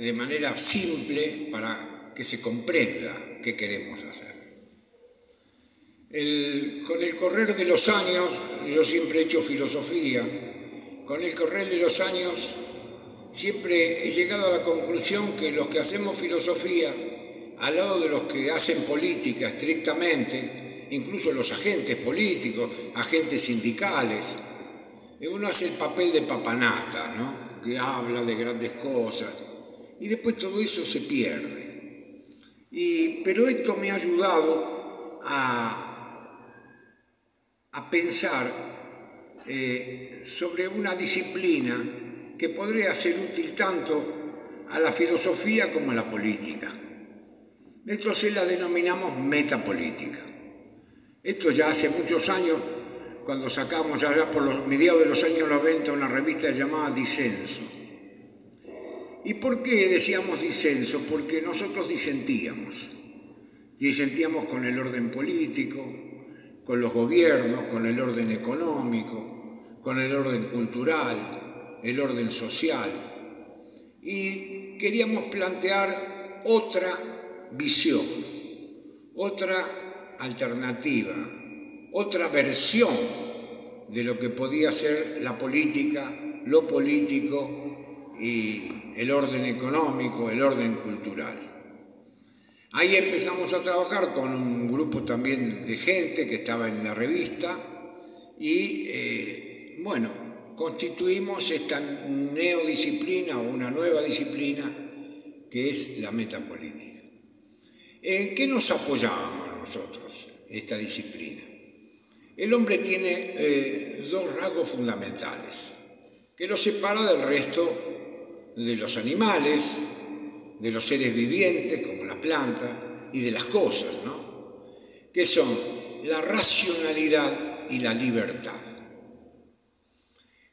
de manera simple para que se comprenda qué queremos hacer. Con el correr de los años, yo siempre he hecho filosofía, con el correr de los años siempre he llegado a la conclusión que los que hacemos filosofía, al lado de los que hacen política estrictamente, incluso los agentes políticos, agentes sindicales, uno hace el papel de papanata, ¿no? Que habla de grandes cosas, y después todo eso se pierde. Pero esto me ha ayudado a pensar sobre una disciplina que podría ser útil tanto a la filosofía como a la política. Entonces la denominamos metapolítica. Esto ya hace muchos años, cuando sacamos allá por los mediados de los años 90 una revista llamada Disenso. ¿Y por qué decíamos disenso? Porque nosotros disentíamos. Disentíamos con el orden político, con los gobiernos, con el orden económico, con el orden cultural, el orden social. Y queríamos plantear otra visión, otra alternativa, otra versión de lo que podía ser la política, lo político y el orden económico, el orden cultural. Ahí empezamos a trabajar con un grupo también de gente que estaba en la revista y, constituimos esta neodisciplina o una nueva disciplina que es la metapolítica. ¿En qué nos apoyábamos nosotros, esta disciplina? El hombre tiene dos rasgos fundamentales que lo separa del resto de los animales, de los seres vivientes como la planta y de las cosas, ¿no? Que son la racionalidad y la libertad.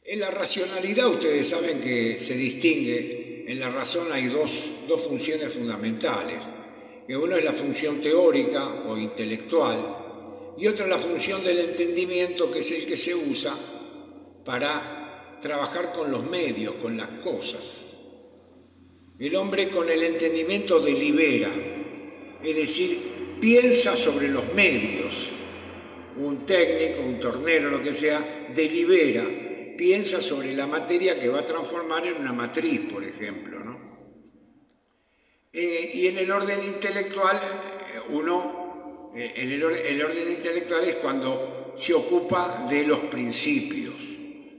En la racionalidad ustedes saben que se distingue, en la razón hay dos funciones fundamentales, que una es la función teórica o intelectual y otra la función del entendimiento, que es el que se usa para trabajar con los medios, con las cosas. El hombre con el entendimiento delibera, es decir, piensa sobre los medios. Un técnico, un tornero, lo que sea, delibera, piensa sobre la materia que va a transformar en una matriz, por ejemplo, ¿no? Y en el orden intelectual, el orden intelectual es cuando se ocupa de los principios,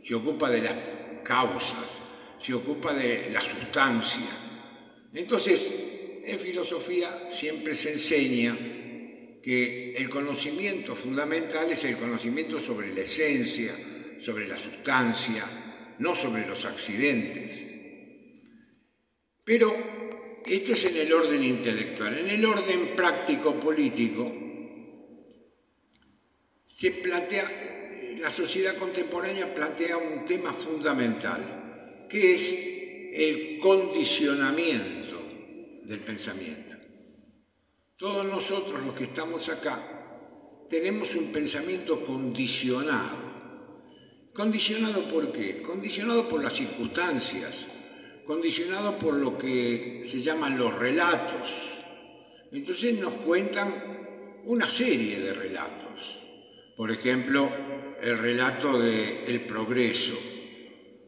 se ocupa de las causas, se ocupa de la sustancia. Entonces, en filosofía siempre se enseña que el conocimiento fundamental es el conocimiento sobre la esencia, sobre la sustancia, no sobre los accidentes. Pero esto es en el orden intelectual. En el orden práctico-político se plantea, la sociedad contemporánea plantea un tema fundamental, que es el condicionamiento del pensamiento. Todos nosotros los que estamos acá tenemos un pensamiento condicionado. ¿Condicionado por qué? Condicionado por las circunstancias, condicionado por lo que se llaman los relatos. Entonces nos cuentan una serie de relatos. Por ejemplo, el relato del progreso,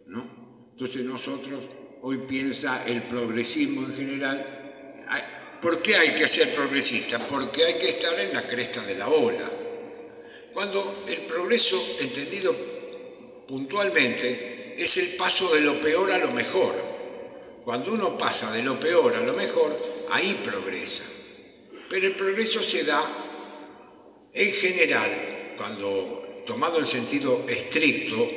¿no? Entonces nosotros, hoy piensa el progresismo en general. ¿Por qué hay que ser progresista? Porque hay que estar en la cresta de la ola. Cuando el progreso, entendido puntualmente, es el paso de lo peor a lo mejor. Cuando uno pasa de lo peor a lo mejor, ahí progresa. Pero el progreso se da en general, cuando tomado en sentido estricto.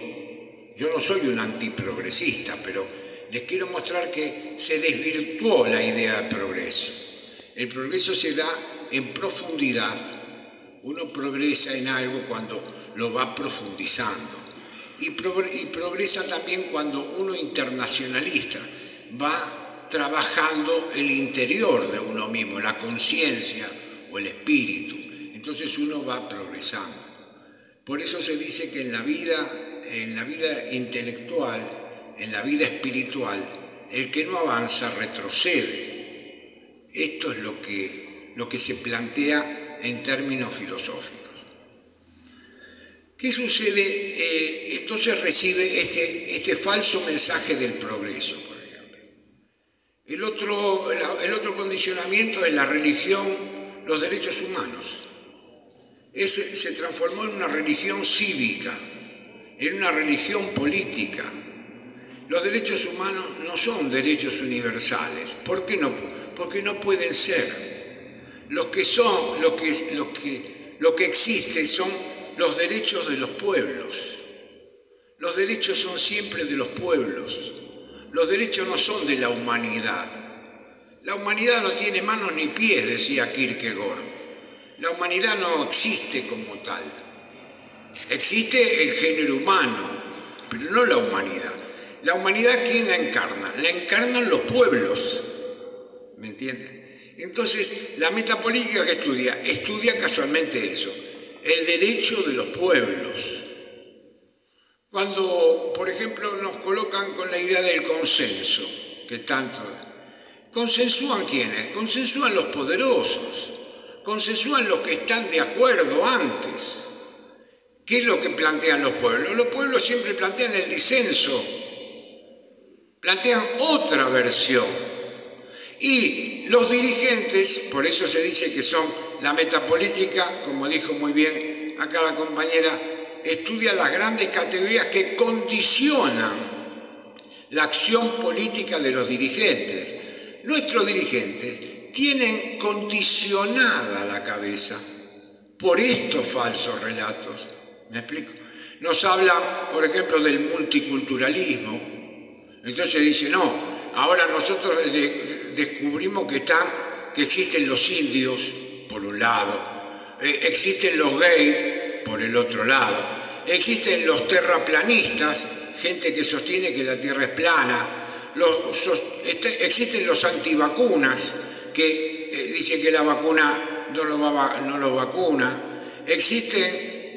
Yo no soy un antiprogresista, pero les quiero mostrar que se desvirtuó la idea de progreso. El progreso se da en profundidad. Uno progresa en algo cuando lo va profundizando. Y progresa también cuando uno internacionalista va trabajando el interior de uno mismo, la conciencia o el espíritu. Entonces uno va progresando. Por eso se dice que en la vida intelectual, en la vida espiritual, el que no avanza retrocede. Esto es lo que se plantea en términos filosóficos. ¿Qué sucede? Entonces recibe este falso mensaje del progreso, por ejemplo. El otro condicionamiento es la religión, los derechos humanos. Se transformó en una religión cívica, en una religión política. Los derechos humanos no son derechos universales. ¿Por qué no? Porque no pueden ser. Lo que existe son los derechos de los pueblos. Los derechos son siempre de los pueblos. Los derechos no son de la humanidad. La humanidad no tiene manos ni pies, decía Kierkegaard. La humanidad no existe como tal. Existe el género humano, pero no la humanidad. La humanidad, ¿quién la encarna? La encarnan los pueblos. ¿Me entienden? Entonces, la metapolítica que estudia casualmente eso, el derecho de los pueblos. Cuando, por ejemplo, nos colocan con la idea del consenso, que tanto... ¿Consensúan quiénes? Consensúan los poderosos, consensúan los que están de acuerdo antes. ¿Qué es lo que plantean los pueblos? Los pueblos siempre plantean el disenso, plantean otra versión. Y los dirigentes, por eso se dice que son la metapolítica, como dijo muy bien acá la compañera, estudia las grandes categorías que condicionan la acción política de los dirigentes. Nuestros dirigentes tienen condicionada la cabeza por estos falsos relatos. ¿Me explico? Nos hablan, por ejemplo, del multiculturalismo. Entonces dice, no, ahora nosotros descubrimos que existen los indios, por un lado, existen los gays, por el otro lado, existen los terraplanistas, gente que sostiene que la Tierra es plana, existen los antivacunas, que dicen que la vacuna no lo vacuna, existen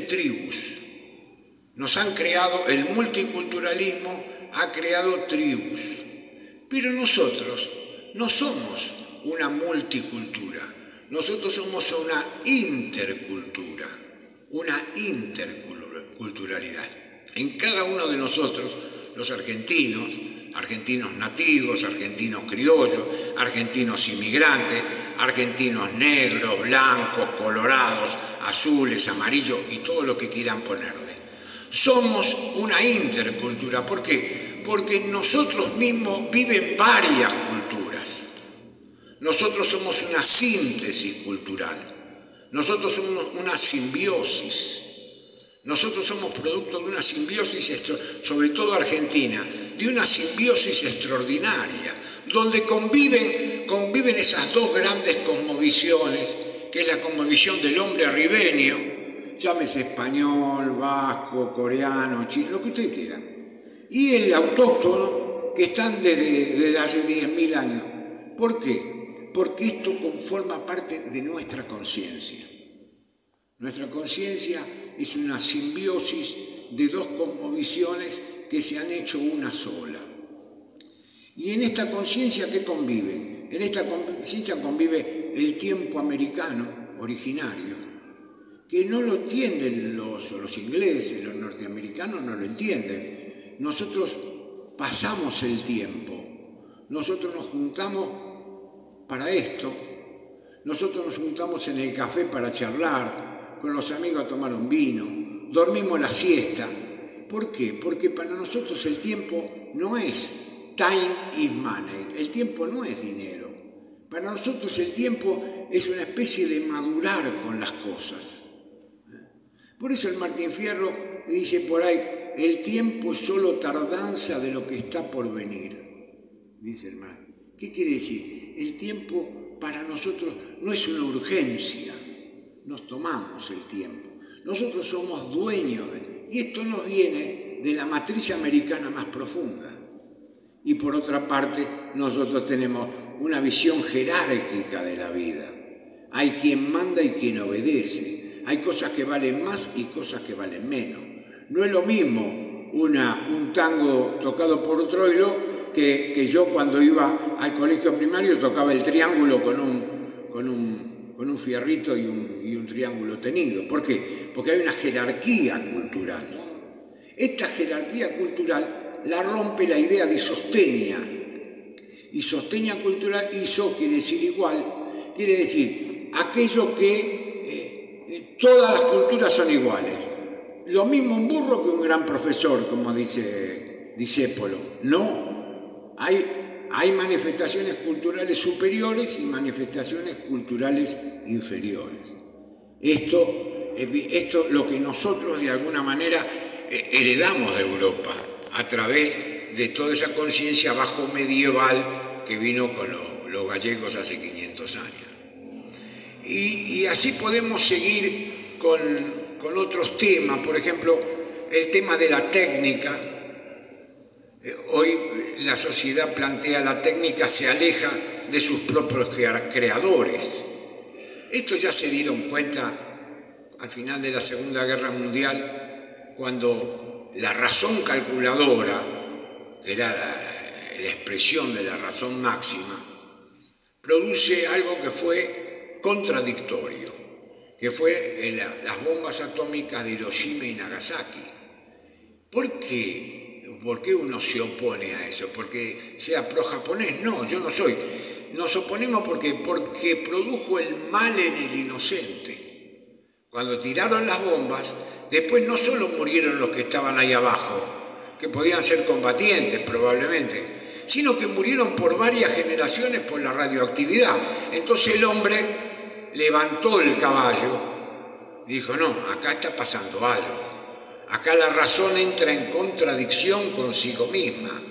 tribus. Nos han creado, el multiculturalismo ha creado tribus, pero nosotros no somos una multicultura, nosotros somos una intercultura, una interculturalidad. En cada uno de nosotros, los argentinos nativos, argentinos criollos, argentinos inmigrantes, argentinos negros, blancos, colorados, azules, amarillos y todo lo que quieran ponerle. Somos una intercultura. ¿Por qué? Porque nosotros mismos viven varias culturas. Nosotros somos una síntesis cultural. Nosotros somos una simbiosis. Nosotros somos producto de una simbiosis, sobre todo argentina, de una simbiosis extraordinaria, donde conviven esas dos grandes cosmovisiones, que es la cosmovisión del hombre arribeño, llámese español, vasco, coreano, chino, lo que ustedes quieran, y el autóctono, que están desde hace 10.000 años. ¿Por qué? Porque esto forma parte de nuestra conciencia. Nuestra conciencia es una simbiosis de dos cosmovisiones que se han hecho una sola. Y en esta conciencia, ¿qué conviven? En esta conciencia convive el tiempo americano originario, que no lo entienden los ingleses, los norteamericanos no lo entienden. Nosotros pasamos el tiempo, nosotros nos juntamos para esto, nosotros nos juntamos en el café para charlar, con los amigos a tomar un vino, dormimos la siesta. ¿Por qué? Porque para nosotros el tiempo no es time is money, el tiempo no es dinero. Para nosotros el tiempo es una especie de madurar con las cosas. Por eso el Martín Fierro dice por ahí, el tiempo es solo tardanza de lo que está por venir, dice el Martín. ¿Qué quiere decir? El tiempo para nosotros no es una urgencia. Nos tomamos el tiempo. Nosotros somos dueños y esto nos viene de la matriz americana más profunda. Y por otra parte, nosotros tenemos una visión jerárquica de la vida. Hay quien manda y quien obedece. Hay cosas que valen más y cosas que valen menos. No es lo mismo un tango tocado por Troilo que yo cuando iba al colegio primario tocaba el triángulo con un fierrito y un triángulo tenido. ¿Por qué? Porque hay una jerarquía cultural. Esta jerarquía cultural la rompe la idea de sostenia. Y sostenia cultural, iso quiere decir igual, quiere decir aquello que todas las culturas son iguales. Lo mismo un burro que un gran profesor, como dice Discépolo. No, hay manifestaciones culturales superiores y manifestaciones culturales inferiores. Esto es lo que nosotros de alguna manera heredamos de Europa a través de toda esa conciencia bajo medieval que vino con los gallegos hace 500 años. Y así podemos seguir con otros temas, por ejemplo, el tema de la técnica. Hoy la sociedad plantea la técnica se aleja de sus propios creadores. Esto ya se dieron cuenta al final de la Segunda Guerra Mundial, cuando la razón calculadora, que era la expresión de la razón máxima, produce algo que fue contradictorio, que fue las bombas atómicas de Hiroshima y Nagasaki. ¿Por qué? ¿Por qué uno se opone a eso? ¿Porque sea pro-japonés? No, yo no soy. Nos oponemos porque produjo el mal en el inocente. Cuando tiraron las bombas, después no solo murieron los que estaban ahí abajo, que podían ser combatientes probablemente, sino que murieron por varias generaciones por la radioactividad. Entonces el hombre levantó el caballo y dijo, no, acá está pasando algo. Acá la razón entra en contradicción consigo misma.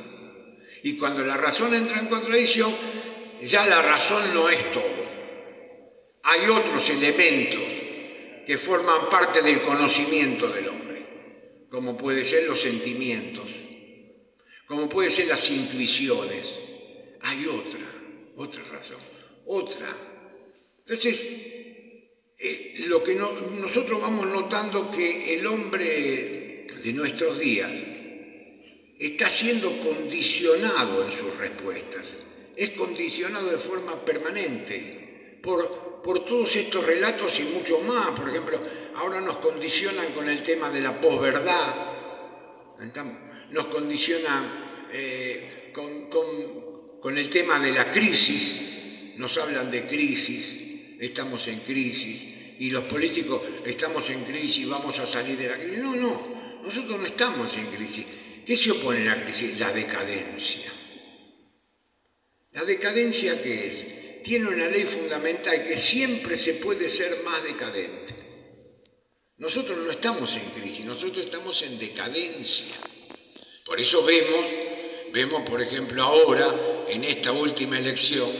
Y cuando la razón entra en contradicción, ya la razón no es todo. Hay otros elementos que forman parte del conocimiento del hombre, como pueden ser los sentimientos, como pueden ser las intuiciones. Hay otra razón, otra. Entonces, lo que nosotros vamos notando que el hombre de nuestros días está siendo condicionado en sus respuestas, es condicionado de forma permanente por todos estos relatos y mucho más. Por ejemplo, ahora nos condicionan con el tema de la posverdad, nos condicionan con el tema de la crisis, nos hablan de crisis, estamos en crisis, y los políticos estamos en crisis, vamos a salir de la crisis. No, nosotros no estamos en crisis. ¿Qué se opone a la crisis? La decadencia. ¿La decadencia qué es? Tiene una ley fundamental que siempre se puede ser más decadente. Nosotros no estamos en crisis, nosotros estamos en decadencia. Por eso vemos, por ejemplo, ahora, en esta última elección,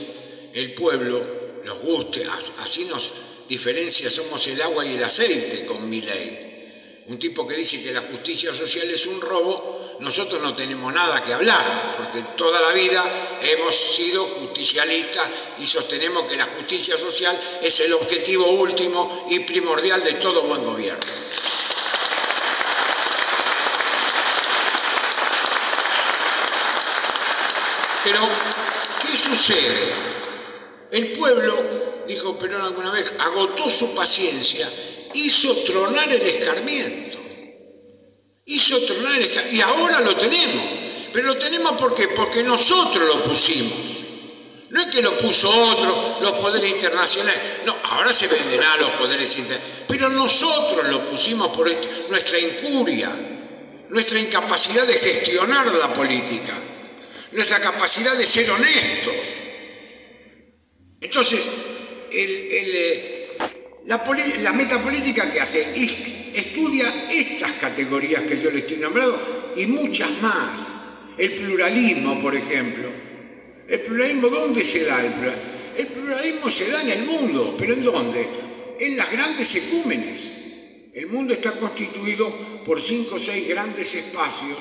el pueblo, nos guste, así nos diferencia, somos el agua y el aceite con Milei. Un tipo que dice que la justicia social es un robo, nosotros no tenemos nada que hablar, porque toda la vida hemos sido justicialistas y sostenemos que la justicia social es el objetivo último y primordial de todo buen gobierno. Pero, ¿qué sucede? El pueblo, dijo Perón alguna vez, agotó su paciencia, hizo tronar el escarmiento. Y ahora lo tenemos. Pero lo tenemos ¿por qué? Porque nosotros lo pusimos. No es que lo puso otro, los poderes internacionales. No, ahora se venderán los poderes internacionales. Pero nosotros lo pusimos por nuestra incuria, nuestra incapacidad de gestionar la política, nuestra capacidad de ser honestos. Entonces, la metapolítica que hace estudia estas categorías que yo le estoy nombrando y muchas más. El pluralismo, por ejemplo. ¿El pluralismo dónde se da? El pluralismo se da en el mundo, pero ¿en dónde? En las grandes ecúmenes. El mundo está constituido por 5 o 6 grandes espacios,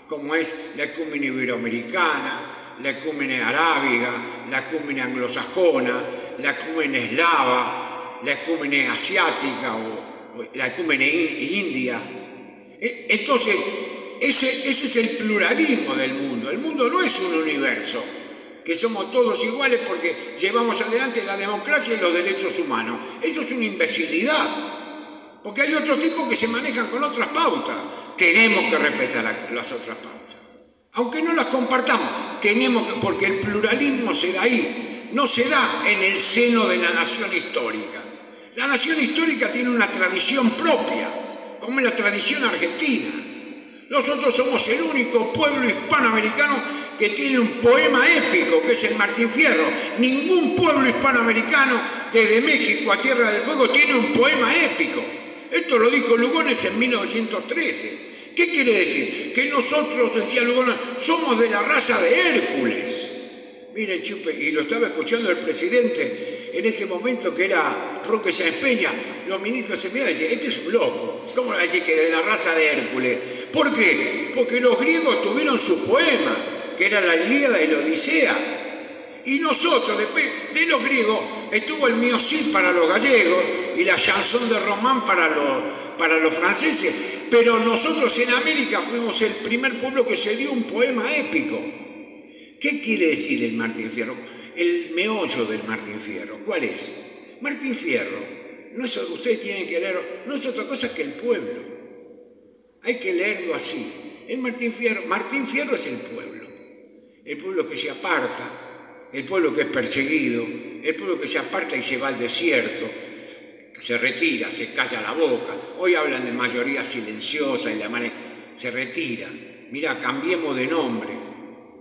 como es la ecúmene iberoamericana, la ecúmene arábiga, la ecúmene anglosajona, la ecúmene eslava, la ecúmene asiática o la ecúmene india. Entonces, ese es el pluralismo del mundo. El mundo no es un universo, que somos todos iguales porque llevamos adelante la democracia y los derechos humanos. Eso es una imbecilidad, porque hay otro tipo que se manejan con otras pautas. Tenemos que respetar las otras pautas, aunque no las compartamos, porque el pluralismo se da ahí, no se da en el seno de la nación histórica. La nación histórica tiene una tradición propia, como es la tradición argentina. Nosotros somos el único pueblo hispanoamericano que tiene un poema épico, que es el Martín Fierro. Ningún pueblo hispanoamericano, desde México a Tierra del Fuego, tiene un poema épico. Esto lo dijo Lugones en 1913. ¿Qué quiere decir? Que nosotros, decía Lugones, somos de la raza de Hércules. Miren, Chupe, y lo estaba escuchando el presidente en ese momento, que era Roque Sáenz Peña. Los ministros se miraban y decían, este es un loco. ¿Cómo le dice que de la raza de Hércules? ¿Por qué? Porque los griegos tuvieron su poema, que era la Ilíada y la Odisea. Y nosotros, después de los griegos, estuvo el Mio Cid para los gallegos y la Chanson de Román para los franceses. Pero nosotros en América fuimos el primer pueblo que se dio un poema épico. ¿Qué quiere decir el Martín Fierro? El meollo del Martín Fierro, ¿cuál es? Martín Fierro, no es, ustedes tienen que leerlo, no es otra cosa que el pueblo. Hay que leerlo así. Martín Fierro es el pueblo que se aparta, el pueblo que es perseguido, el pueblo que se aparta y se va al desierto, se retira, se calla la boca. Hoy hablan de mayoría silenciosa y la manera, se retira. Mirá, cambiemos de nombre.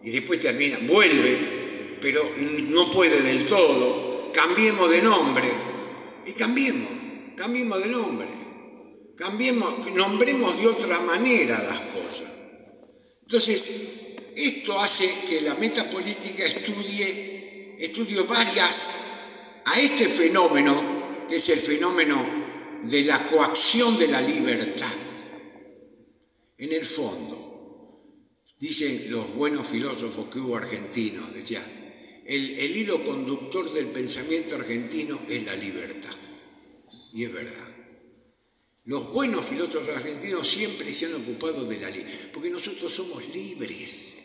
Y después termina, vuelve, pero no puede del todo. Cambiemos de nombre. Y cambiemos de nombre. Nombremos de otra manera las cosas. Entonces, esto hace que la metapolítica estudie a este fenómeno, que es el fenómeno de la coacción de la libertad. En el fondo, dicen los buenos filósofos que hubo argentinos, decía, el hilo conductor del pensamiento argentino es la libertad. Y es verdad. Los buenos filósofos argentinos siempre se han ocupado de la libertad, porque nosotros somos libres.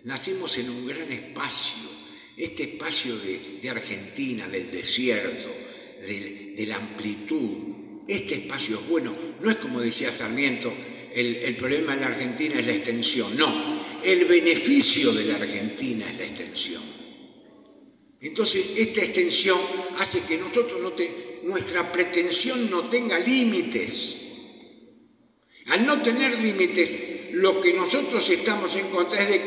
Nacemos en un gran espacio, este espacio de Argentina, del desierto, de la amplitud. Este espacio es bueno, no es como decía Sarmiento, el problema de la Argentina es la extensión, no, el beneficio de la Argentina es la extensión. Entonces, esta extensión hace que nuestra pretensión no tenga límites. Al no tener límites, lo que nosotros estamos en contra es de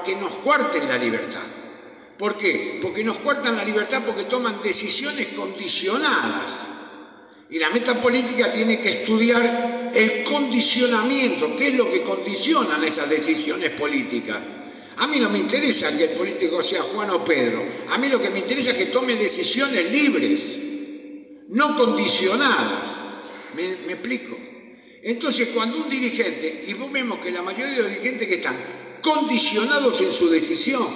que nos cuarten la libertad. ¿Por qué? Porque nos cuartan la libertad porque toman decisiones condicionadas. Y la metapolítica tiene que estudiar el condicionamiento, qué es lo que condicionan esas decisiones políticas. A mí no me interesa que el político sea Juan o Pedro. A mí lo que me interesa es que tome decisiones libres, no condicionadas. ¿Me explico? Entonces, cuando un dirigente, y vos vemos que la mayoría de los dirigentes que están condicionados en su decisión,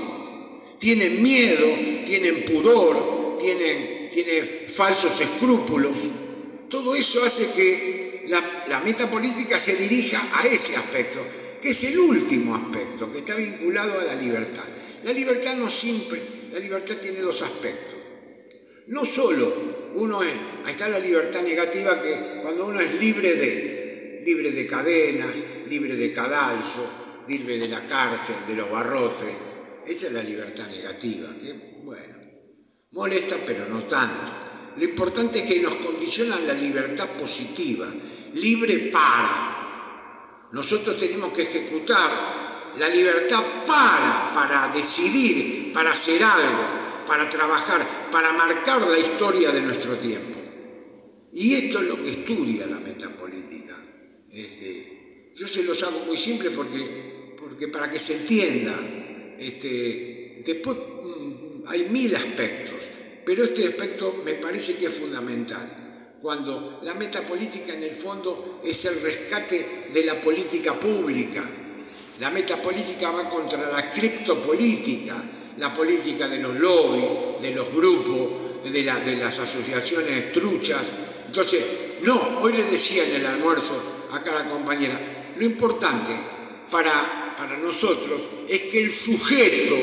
tienen miedo, tienen pudor, tienen falsos escrúpulos, todo eso hace que la metapolítica se dirija a ese aspecto, que es el último aspecto, que está vinculado a la libertad. La libertad la libertad tiene dos aspectos. No solo ahí está la libertad negativa, que cuando uno es libre de cadenas, libre de cadalso, libre de la cárcel, de los barrotes. Esa es la libertad negativa, que, bueno, molesta, pero no tanto. Lo importante es que nos condiciona la libertad positiva, libre para. Nosotros tenemos que ejecutar la libertad para decidir, para hacer algo, para trabajar, para marcar la historia de nuestro tiempo. Y esto es lo que estudia la metapolítica. Yo se los hago muy simple porque para que se entienda. Después hay 1000 aspectos, pero este aspecto me parece que es fundamental. Cuando la metapolítica en el fondo es el rescate de la política pública. La metapolítica va contra la criptopolítica, la política de los lobbies, de los grupos, de las asociaciones truchas. Entonces, no, hoy les decía en el almuerzo acá la compañera, lo importante para nosotros es que el sujeto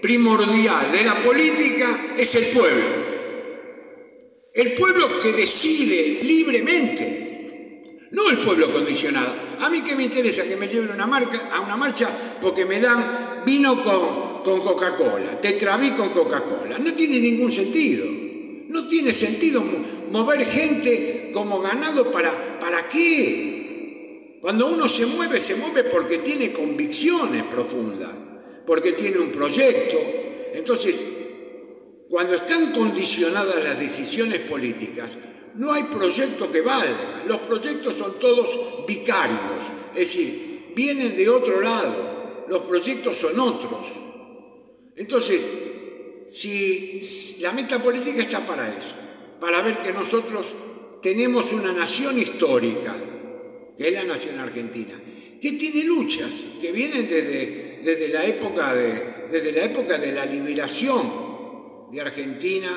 primordial de la política es el pueblo. El pueblo que decide libremente, no el pueblo condicionado. A mí qué me interesa que me lleven a una marcha porque me dan vino con Coca-Cola, Tetraví con Coca-Cola. No tiene ningún sentido. No tiene sentido mover gente como ganado ¿para qué? Cuando uno se mueve porque tiene convicciones profundas, porque tiene un proyecto. Entonces, cuando están condicionadas las decisiones políticas, no hay proyecto que valga. Los proyectos son todos vicarios, es decir, vienen de otro lado. Los proyectos son otros. Entonces, si la meta política está para eso, para ver que nosotros tenemos una nación histórica, que es la nación argentina, que tiene luchas que vienen desde la época de la liberación de Argentina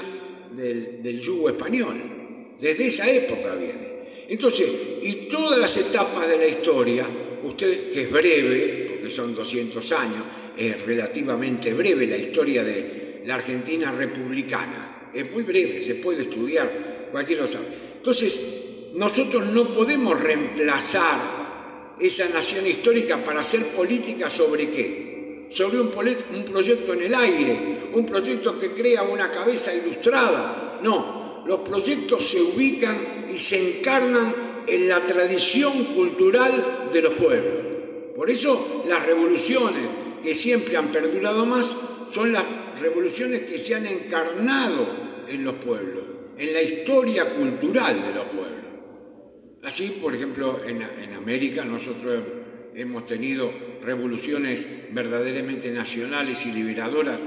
del yugo español. Desde esa época viene. Entonces, y todas las etapas de la historia, usted, que es breve, porque son 200 años, es relativamente breve la historia de la Argentina republicana, es muy breve, se puede estudiar, cualquiera lo sabe. Entonces, nosotros no podemos reemplazar esa nación histórica para hacer política ¿sobre qué? Sobre un proyecto en el aire, un proyecto que crea una cabeza ilustrada. No, los proyectos se ubican y se encarnan en la tradición cultural de los pueblos. Por eso las revoluciones que siempre han perdurado más son las revoluciones que se han encarnado en los pueblos, en la historia cultural de los pueblos. Así, por ejemplo, en América nosotros hemos tenido revoluciones verdaderamente nacionales y liberadoras,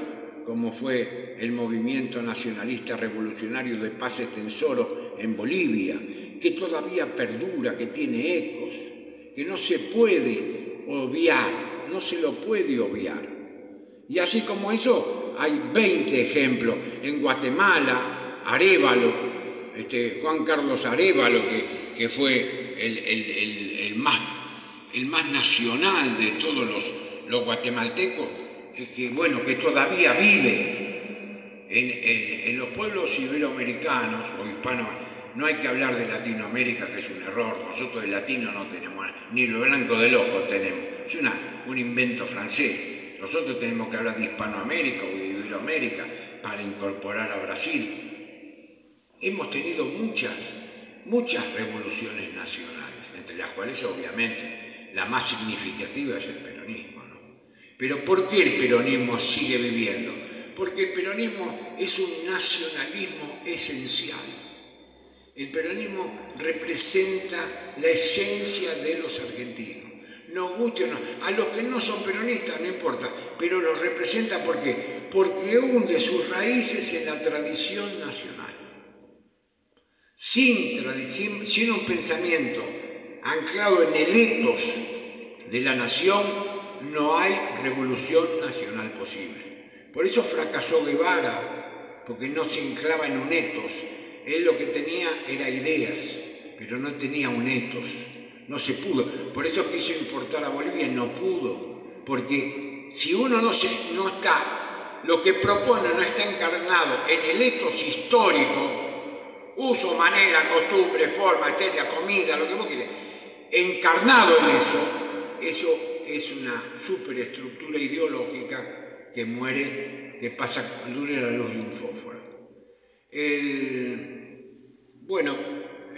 como fue el movimiento nacionalista revolucionario de Paz Estenssoro en Bolivia, que todavía perdura, que tiene ecos, que no se puede obviar, no se lo puede obviar. Y así como eso, hay 20 ejemplos. En Guatemala, Arévalo, Juan Carlos Arévalo, que fue el más nacional de todos los guatemaltecos, que todavía vive en los pueblos iberoamericanos o hispanos. No hay que hablar de Latinoamérica, que es un error. Nosotros de latino no tenemos, ni lo blanco del ojo tenemos. Es un invento francés. Nosotros tenemos que hablar de Hispanoamérica o de Iberoamérica para incorporar a Brasil. Hemos tenido muchas revoluciones nacionales, entre las cuales obviamente la más significativa es el peronismo, ¿no? Pero ¿por qué el peronismo sigue viviendo? Porque el peronismo es un nacionalismo esencial. El peronismo representa la esencia de los argentinos. Nos guste o no, a los que no son peronistas no importa, pero los representa ¿por qué? Porque hunde sus raíces en la tradición nacional. Sin un pensamiento anclado en el ethos de la nación, no hay revolución nacional posible. Por eso fracasó Guevara, porque no se anclaba en un ethos. Él lo que tenía era ideas, pero no tenía un ethos. No se pudo. Por eso quiso importar a Bolivia, no pudo. Porque si uno no está, lo que propone no está encarnado en el ethos histórico, uso, manera, costumbre, forma, etcétera, comida, lo que vos quieras, encarnado en eso es una superestructura ideológica que muere, que dura la luz de un fósforo. Bueno,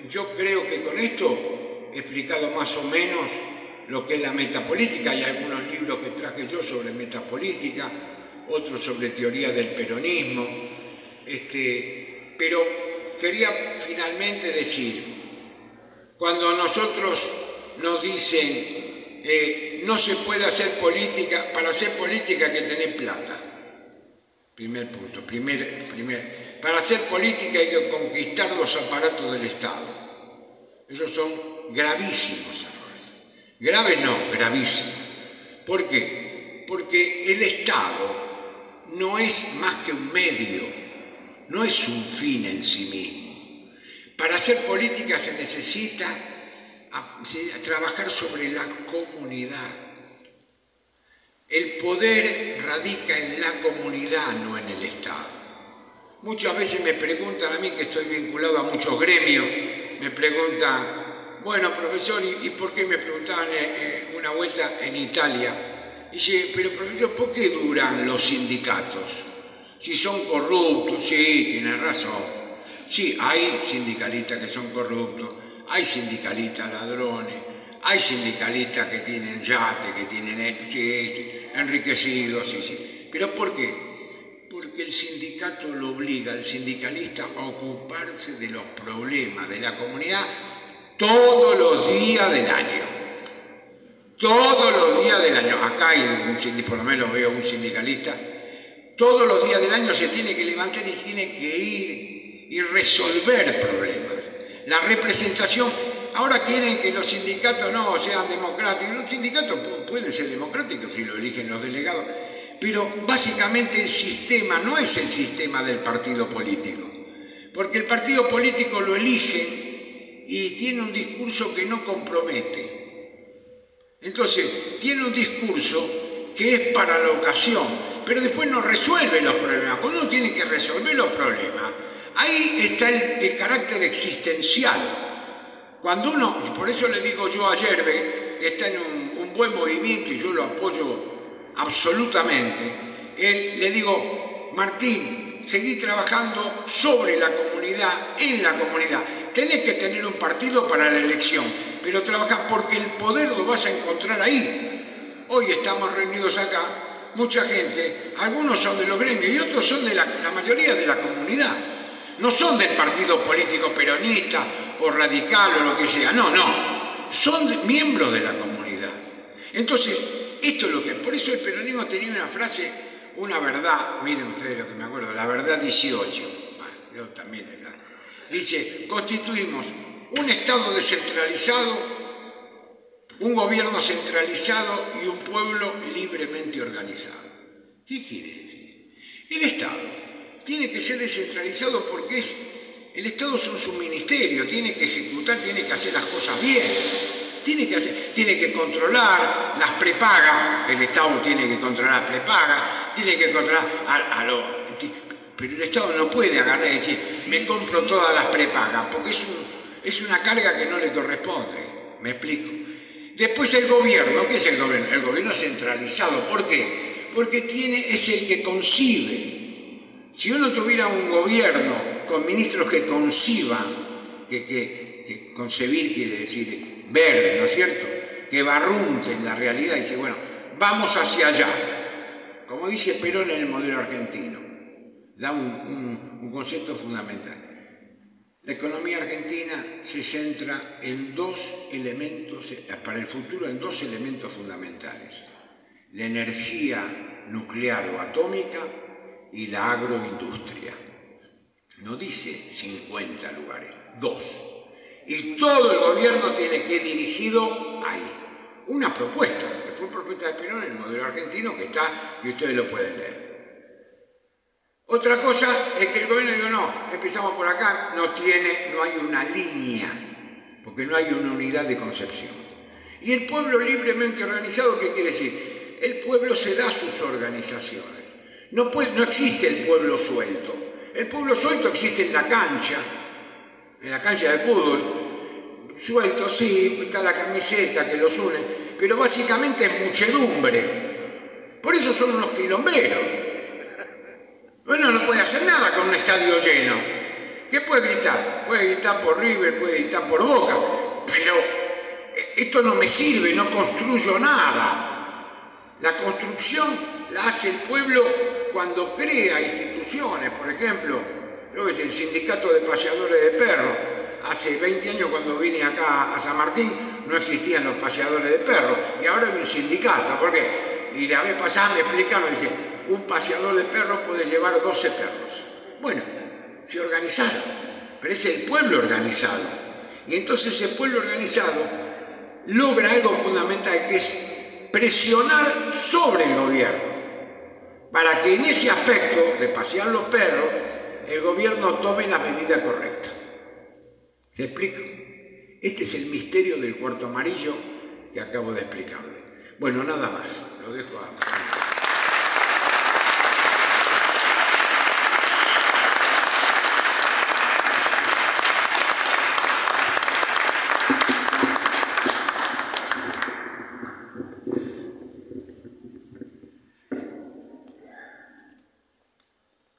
yo creo que con esto he explicado más o menos lo que es la metapolítica. Hay algunos libros que traje yo sobre metapolítica, otros sobre teoría del peronismo, pero quería finalmente decir, cuando nosotros nos dicen no se puede hacer política, para hacer política hay que tener plata. Primer punto. Para hacer política hay que conquistar los aparatos del Estado. Esos son gravísimos errores. Graves no, gravísimos. ¿Por qué? Porque el Estado no es más que un medio, no es un fin en sí mismo. Para hacer política se necesita trabajar sobre la comunidad. El poder radica en la comunidad, no en el Estado. Muchas veces me preguntan a mí, que estoy vinculado a muchos gremios, me preguntan, bueno, profesor, ¿y por qué me preguntaban una vuelta en Italia? Dice, pero profesor, ¿por qué duran los sindicatos? Si son corruptos, sí, tiene razón. Sí, hay sindicalistas que son corruptos, hay sindicalistas ladrones, hay sindicalistas que tienen yate, que tienen enriquecidos, sí. ¿Pero por qué? Porque el sindicato lo obliga al sindicalista a ocuparse de los problemas de la comunidad todos los días del año. Todos los días del año. Acá hay por lo menos veo un sindicalista. Todos los días del año se tiene que levantar y tiene que ir y resolver problemas. La representación, ahora quieren que los sindicatos no sean democráticos. Los sindicatos pueden ser democráticos si lo eligen los delegados, pero básicamente el sistema no es el sistema del partido político, porque el partido político lo elige y tiene un discurso que no compromete. Entonces, tiene un discurso que es para la ocasión, pero después no resuelve los problemas. Cuando uno tiene que resolver los problemas, ahí está el carácter existencial. Cuando uno, y por eso le digo yo a Yerbe, que está en un buen movimiento y yo lo apoyo absolutamente, le digo, Martín, seguí trabajando sobre la comunidad, en la comunidad. Tenés que tener un partido para la elección, pero trabajá porque el poder lo vas a encontrar ahí. Hoy estamos reunidos acá, mucha gente, algunos son de los gremios y otros son de la mayoría de la comunidad. No son del partido político peronista o radical o lo que sea, no, son miembros de la comunidad. Entonces, esto es lo que, por eso el peronismo tenía una frase, una verdad, miren ustedes lo que me acuerdo, la verdad 18, bueno, yo también, dice, constituimos un Estado descentralizado, un gobierno centralizado y un pueblo libremente organizado. ¿Qué quiere decir? El Estado tiene que ser descentralizado porque el Estado son su ministerio, tiene que ejecutar, tiene que hacer las cosas bien, tiene que controlar las prepagas, el Estado tiene que controlar las prepagas, tiene que controlar pero el Estado no puede agarrar y decir, me compro todas las prepagas, porque es una carga que no le corresponde, ¿me explico? Después el gobierno, ¿qué es el gobierno? El gobierno centralizado, ¿por qué? Porque es el que concibe. Si uno tuviera un gobierno con ministros que conciban, que concebir quiere decir ver, ¿no es cierto? Que barrunten la realidad y dice, bueno, vamos hacia allá. Como dice Perón en el modelo argentino, da un concepto fundamental. La economía argentina se centra en dos elementos, para el futuro, en dos elementos fundamentales. La energía nuclear o atómica y la agroindustria. No dice 50 lugares, 2. Y todo el gobierno tiene que ir dirigido ahí. Una propuesta, que fue propuesta de Perón en el modelo argentino, que está, y ustedes lo pueden leer. Otra cosa es que el gobierno dijo, no, empezamos por acá, no hay una línea, porque no hay una unidad de concepción. Y el pueblo libremente organizado, ¿qué quiere decir? El pueblo se da sus organizaciones. No existe el pueblo suelto. El pueblo suelto existe en la cancha de fútbol. Suelto, sí, está la camiseta que los une, pero básicamente es muchedumbre. Por eso son unos quilomberos. Bueno, no puede hacer nada con un estadio lleno. ¿Qué puede gritar? Puede gritar por River, puede gritar por Boca, pero esto no me sirve, no construyo nada. La construcción la hace el pueblo cuando crea instituciones, por ejemplo, el sindicato de paseadores de perros. Hace 20 años cuando vine acá a San Martín no existían los paseadores de perros y ahora hay un sindicato. ¿Por qué? Y la vez pasada me explicaron, dice, un paseador de perros puede llevar 12 perros. Bueno, se organizaron, pero es el pueblo organizado. Y entonces el pueblo organizado logra algo fundamental, que es presionar sobre el gobierno, para que en ese aspecto de pasear los perros, el gobierno tome la medida correcta. ¿Se explica? Este es el misterio del cuarto amarillo que acabo de explicarle. Bueno, nada más, lo dejo a...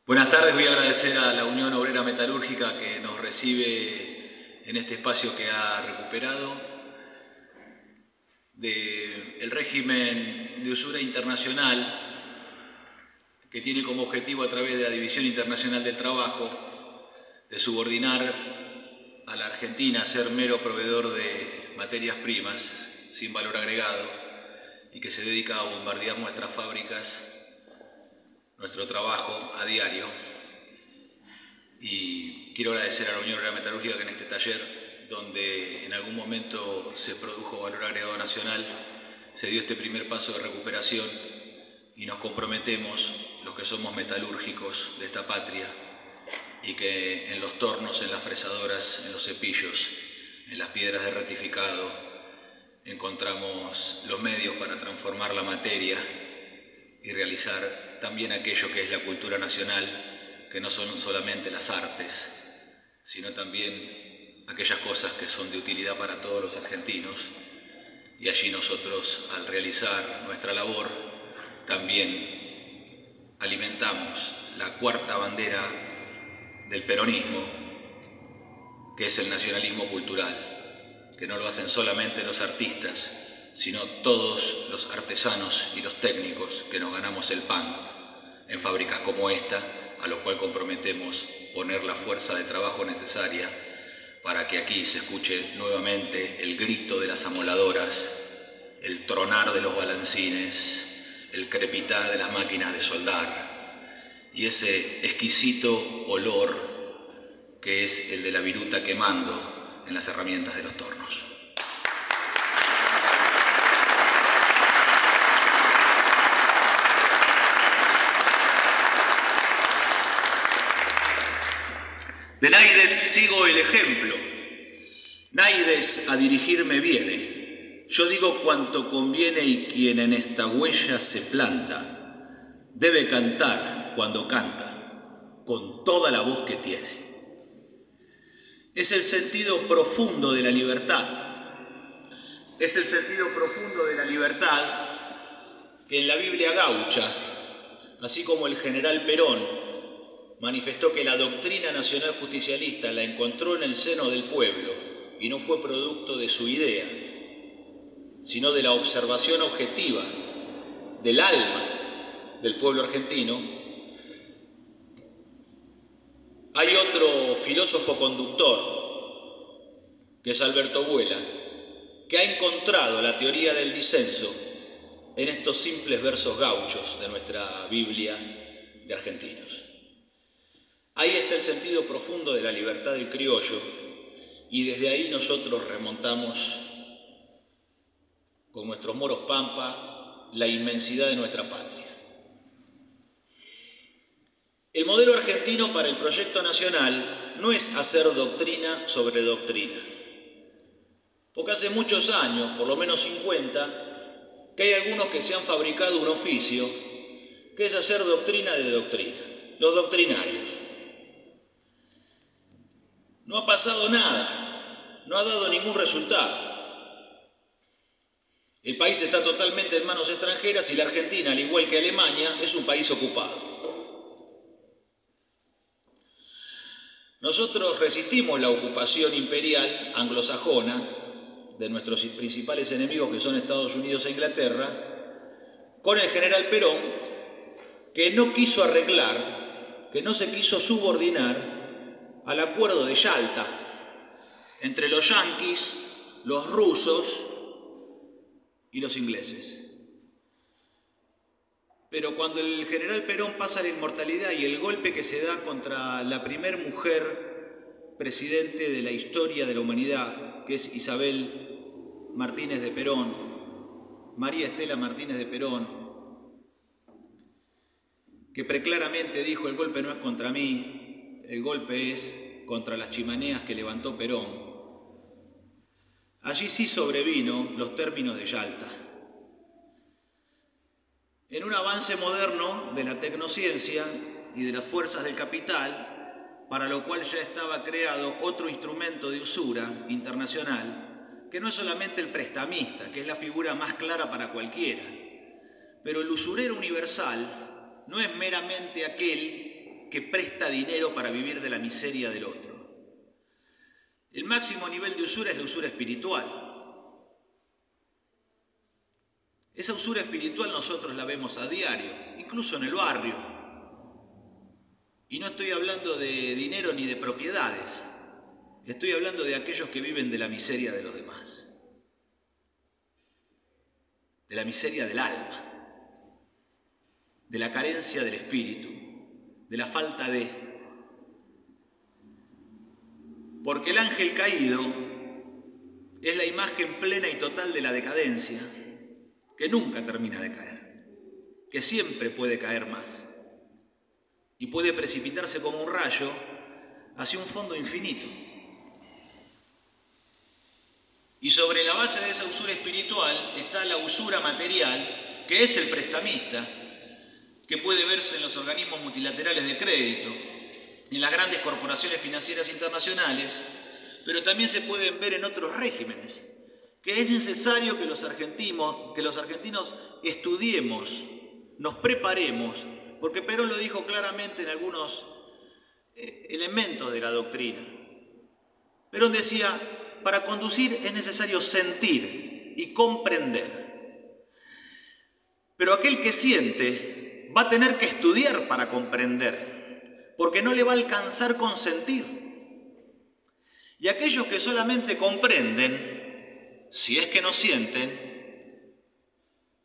Buenas tardes, voy a agradecer a la Unión Obrera Metalúrgica que nos recibe en este espacio que ha recuperado del régimen de usura internacional que tiene como objetivo, a través de la División Internacional del Trabajo, de subordinar a la Argentina a ser mero proveedor de materias primas sin valor agregado y que se dedica a bombardear nuestras fábricas, nuestro trabajo a diario. Y quiero agradecer a la Unión Obrera Metalúrgica que en este taller, donde en algún momento se produjo valor agregado nacional, se dio este primer paso de recuperación y nos comprometemos, los que somos metalúrgicos de esta patria, y que en los tornos, en las fresadoras, en los cepillos, en las piedras de rectificado, encontramos los medios para transformar la materia y realizar también aquello que es la cultura nacional, que no son solamente las artes, sino también aquellas cosas que son de utilidad para todos los argentinos. Y allí nosotros, al realizar nuestra labor, también alimentamos la cuarta bandera del peronismo, que es el nacionalismo cultural, que no lo hacen solamente los artistas, sino todos los artesanos y los técnicos que nos ganamos el pan en fábricas como esta, a lo cual comprometemos poner la fuerza de trabajo necesaria para que aquí se escuche nuevamente el grito de las amoladoras, el tronar de los balancines, el crepitar de las máquinas de soldar y ese exquisito olor que es el de la viruta quemando en las herramientas de los tornos. De Naides sigo el ejemplo. Naides a dirigirme viene. Yo digo cuanto conviene y quien en esta huella se planta debe cantar cuando canta con toda la voz que tiene. Es el sentido profundo de la libertad. Es el sentido profundo de la libertad que en la Biblia gaucha, así como el general Perón manifestó que la doctrina nacional justicialista la encontró en el seno del pueblo y no fue producto de su idea, sino de la observación objetiva del alma del pueblo argentino. Hay otro filósofo conductor, que es Alberto Buela, que ha encontrado la teoría del disenso en estos simples versos gauchos de nuestra Biblia de argentinos. Ahí está el sentido profundo de la libertad del criollo y desde ahí nosotros remontamos con nuestros moros pampa la inmensidad de nuestra patria. El modelo argentino para el proyecto nacional no es hacer doctrina sobre doctrina, porque hace muchos años, por lo menos 50, que hay algunos que se han fabricado un oficio que es hacer doctrina de doctrina, los doctrinarios. No ha pasado nada, no ha dado ningún resultado. El país está totalmente en manos extranjeras y la Argentina, al igual que Alemania, es un país ocupado. Nosotros resistimos la ocupación imperial anglosajona de nuestros principales enemigos, que son Estados Unidos e Inglaterra, con el general Perón, que no quiso arreglar, que no se quiso subordinar al acuerdo de Yalta entre los yanquis, los rusos y los ingleses. Pero cuando el general Perón pasa la inmortalidad y el golpe que se da contra la primer mujer presidente de la historia de la humanidad, que es Isabel Martínez de Perón, María Estela Martínez de Perón, que preclaramente dijo: el golpe no es contra mí, el golpe es contra las chimeneas que levantó Perón. Allí sí sobrevino los términos de Yalta. En un avance moderno de la tecnociencia y de las fuerzas del capital, para lo cual ya estaba creado otro instrumento de usura internacional, que no es solamente el prestamista, que es la figura más clara para cualquiera, pero el usurero universal no es meramente aquel que presta dinero para vivir de la miseria del otro. El máximo nivel de usura es la usura espiritual. Esa usura espiritual nosotros la vemos a diario, incluso en el barrio. Y no estoy hablando de dinero ni de propiedades, estoy hablando de aquellos que viven de la miseria de los demás, de la miseria del alma, de la carencia del espíritu, de la falta de... Porque el ángel caído es la imagen plena y total de la decadencia, que nunca termina de caer, que siempre puede caer más y puede precipitarse como un rayo hacia un fondo infinito. Y sobre la base de esa usura espiritual está la usura material, que es el prestamista, que puede verse en los organismos multilaterales de crédito, en las grandes corporaciones financieras internacionales, pero también se pueden ver en otros regímenes, que es necesario que los argentinos estudiemos, nos preparemos, porque Perón lo dijo claramente en algunos elementos de la doctrina. Perón decía, para conducir es necesario sentir y comprender. Pero aquel que siente va a tener que estudiar para comprender, porque no le va a alcanzar con sentir. Y aquellos que solamente comprenden, si es que no sienten,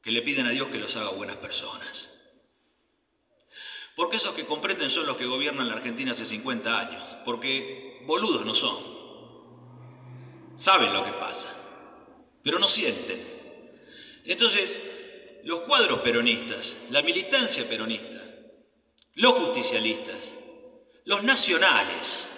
que le piden a Dios que los haga buenas personas. Porque esos que comprenden son los que gobiernan la Argentina hace 50 años, porque boludos no son. Saben lo que pasa, pero no sienten. Entonces, los cuadros peronistas, la militancia peronista, los justicialistas, los nacionales,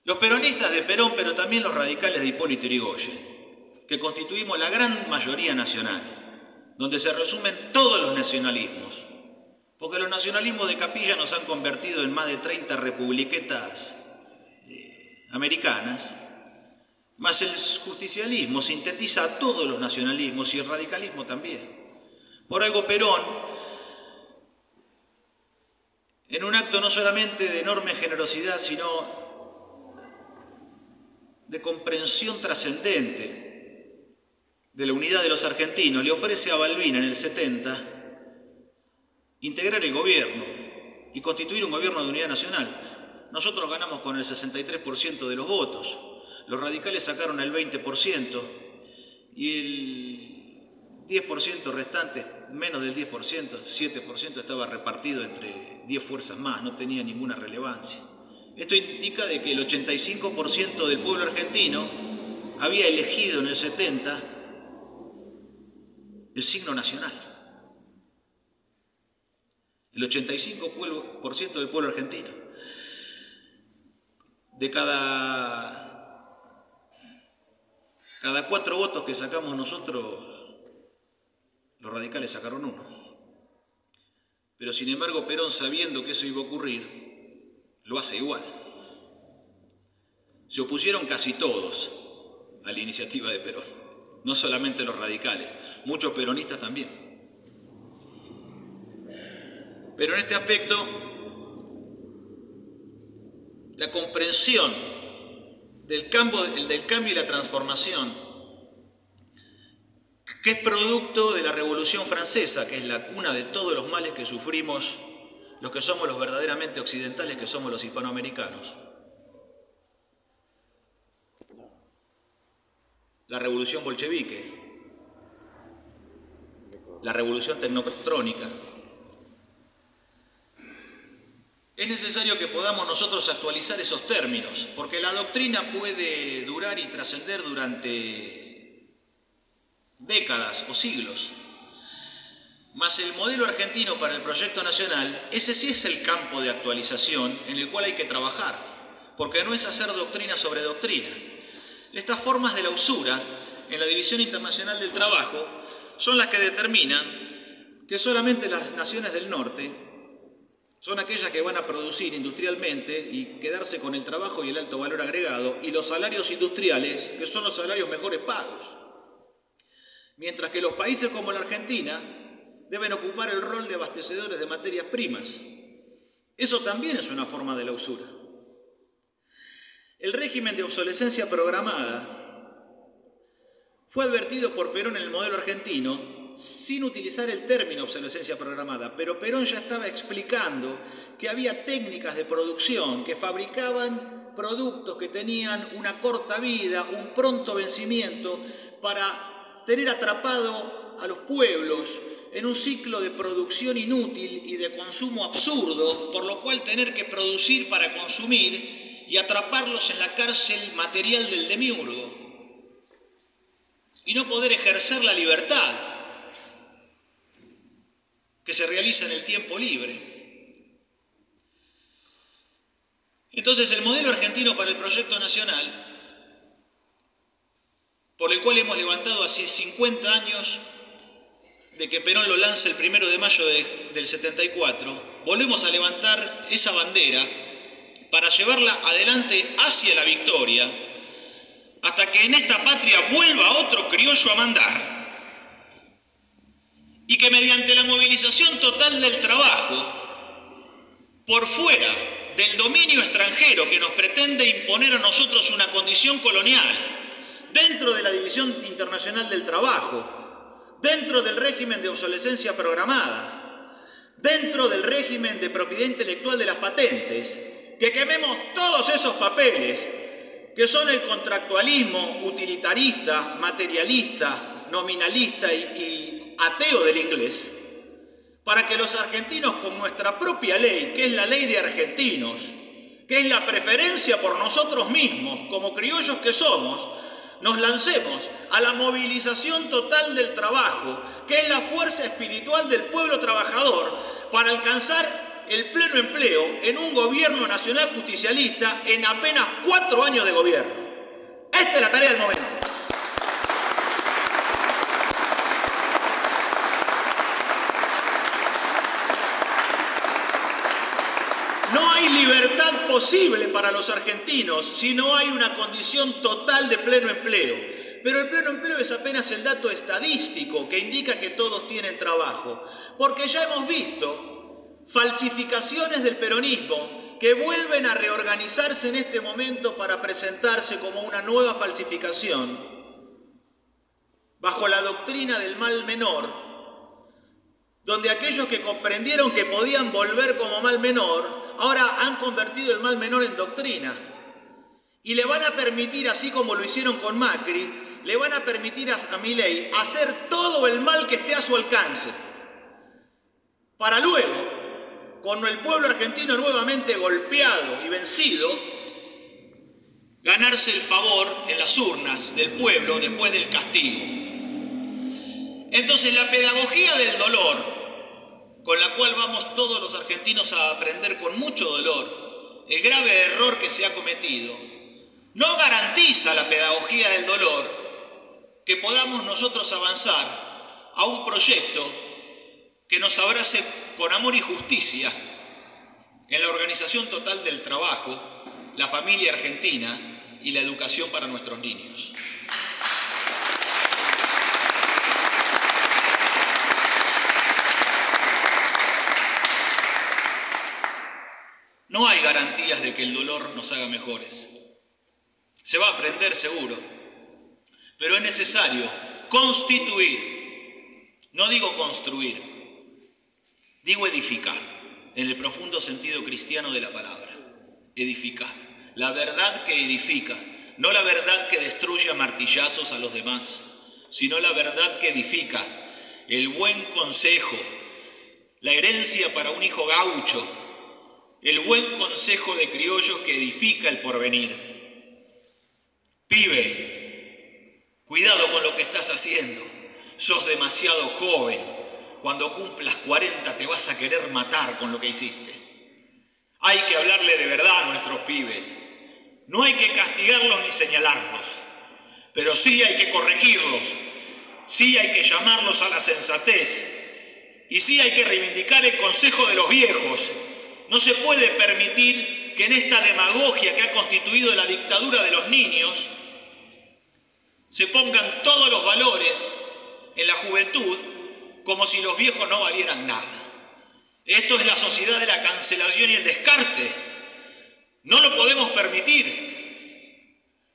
los peronistas de Perón, pero también los radicales de Hipólito Yrigoyen, que constituimos la gran mayoría nacional, donde se resumen todos los nacionalismos, porque los nacionalismos de capilla nos han convertido en más de 30 republiquetas americanas, más el justicialismo sintetiza a todos los nacionalismos y el radicalismo también. Por algo Perón, en un acto no solamente de enorme generosidad, sino de comprensión trascendente de la unidad de los argentinos, le ofrece a Balbina en el 70 integrar el gobierno y constituir un gobierno de unidad nacional. Nosotros ganamos con el 63% de los votos, los radicales sacaron el 20% y el 10% restante, menos del 10%, 7% estaba repartido entre 10 fuerzas más, no tenía ninguna relevancia. Esto indica de que el 85% del pueblo argentino había elegido en el 70 el signo nacional. El 85% del pueblo argentino. De cada 4 votos que sacamos nosotros, los radicales sacaron 1. Pero sin embargo Perón, sabiendo que eso iba a ocurrir, lo hace igual. Se opusieron casi todos a la iniciativa de Perón, no solamente los radicales, muchos peronistas también. Pero en este aspecto, la comprensión del cambio y la transformación, que es producto de la Revolución Francesa, que es la cuna de todos los males que sufrimos los que somos los verdaderamente occidentales, que somos los hispanoamericanos. La revolución bolchevique, la revolución tecnotrónica. Es necesario que podamos nosotros actualizar esos términos, porque la doctrina puede durar y trascender durante décadas o siglos. Mas el modelo argentino para el proyecto nacional, ese sí es el campo de actualización en el cual hay que trabajar, porque no es hacer doctrina sobre doctrina, Estas formas de la usura en la División Internacional del Trabajo son las que determinan que solamente las naciones del norte son aquellas que van a producir industrialmente y quedarse con el trabajo y el alto valor agregado, y los salarios industriales, que son los salarios mejores pagos. Mientras que los países como la Argentina deben ocupar el rol de abastecedores de materias primas. Eso también es una forma de la usura. El régimen de obsolescencia programada fue advertido por Perón en el modelo argentino sin utilizar el término obsolescencia programada, pero Perón ya estaba explicando que había técnicas de producción que fabricaban productos que tenían una corta vida, un pronto vencimiento, para tener atrapado a los pueblos en un ciclo de producción inútil y de consumo absurdo, por lo cual tener que producir para consumir y atraparlos en la cárcel material del demiurgo y no poder ejercer la libertad que se realiza en el tiempo libre. Entonces, el modelo argentino para el proyecto nacional, por el cual hemos levantado hace 50 años de que Perón lo lanza el 1 de mayo del 74, volvemos a levantar esa bandera para llevarla adelante hacia la victoria, hasta que en esta patria vuelva otro criollo a mandar, y que mediante la movilización total del trabajo, por fuera del dominio extranjero que nos pretende imponer a nosotros una condición colonial, dentro de la División Internacional del Trabajo, dentro del régimen de obsolescencia programada, dentro del régimen de propiedad intelectual de las patentes, que quememos todos esos papeles que son el contractualismo utilitarista, materialista, nominalista y ateo del inglés, para que los argentinos, con nuestra propia ley, que es la ley de argentinos, que es la preferencia por nosotros mismos, como criollos que somos, nos lancemos a la movilización total del trabajo, que es la fuerza espiritual del pueblo trabajador, para alcanzar el pleno empleo en un gobierno nacional justicialista en apenas 4 años de gobierno. Esta es la tarea del momento. No hay libertad posible para los argentinos si no hay una condición total de pleno empleo. Pero el pleno empleo es apenas el dato estadístico que indica que todos tienen trabajo. Porque ya hemos visto falsificaciones del peronismo que vuelven a reorganizarse en este momento para presentarse como una nueva falsificación bajo la doctrina del mal menor, donde aquellos que comprendieron que podían volver como mal menor, ahora han convertido el mal menor en doctrina y le van a permitir, así como lo hicieron con Macri, le van a permitir a Milei hacer todo el mal que esté a su alcance, para luego, con el pueblo argentino nuevamente golpeado y vencido, ganarse el favor en las urnas del pueblo después del castigo. Entonces, la pedagogía del dolor, con la cual vamos todos los argentinos a aprender con mucho dolor el grave error que se ha cometido, no garantiza la pedagogía del dolor que podamos nosotros avanzar a un proyecto que nos abrace con amor y justicia en la organización total del trabajo, la familia argentina y la educación para nuestros niños. No hay garantías de que el dolor nos haga mejores. Se va a aprender seguro, pero es necesario constituir, no digo construir, digo edificar, en el profundo sentido cristiano de la palabra. Edificar. La verdad que edifica, no la verdad que destruye a martillazos a los demás, sino la verdad que edifica, el buen consejo, la herencia para un hijo gaucho, el buen consejo de criollos que edifica el porvenir. Pibe, cuidado con lo que estás haciendo, sos demasiado joven. Cuando cumplas 40 te vas a querer matar con lo que hiciste. Hay que hablarle de verdad a nuestros pibes. No hay que castigarlos ni señalarlos. pero sí hay que corregirlos, sí hay que llamarlos a la sensatez y sí hay que reivindicar el consejo de los viejos. No se puede permitir que en esta demagogia que ha constituido la dictadura de los niños se pongan todos los valores en la juventud como si los viejos no valieran nada. Esto es la sociedad de la cancelación y el descarte. No lo podemos permitir,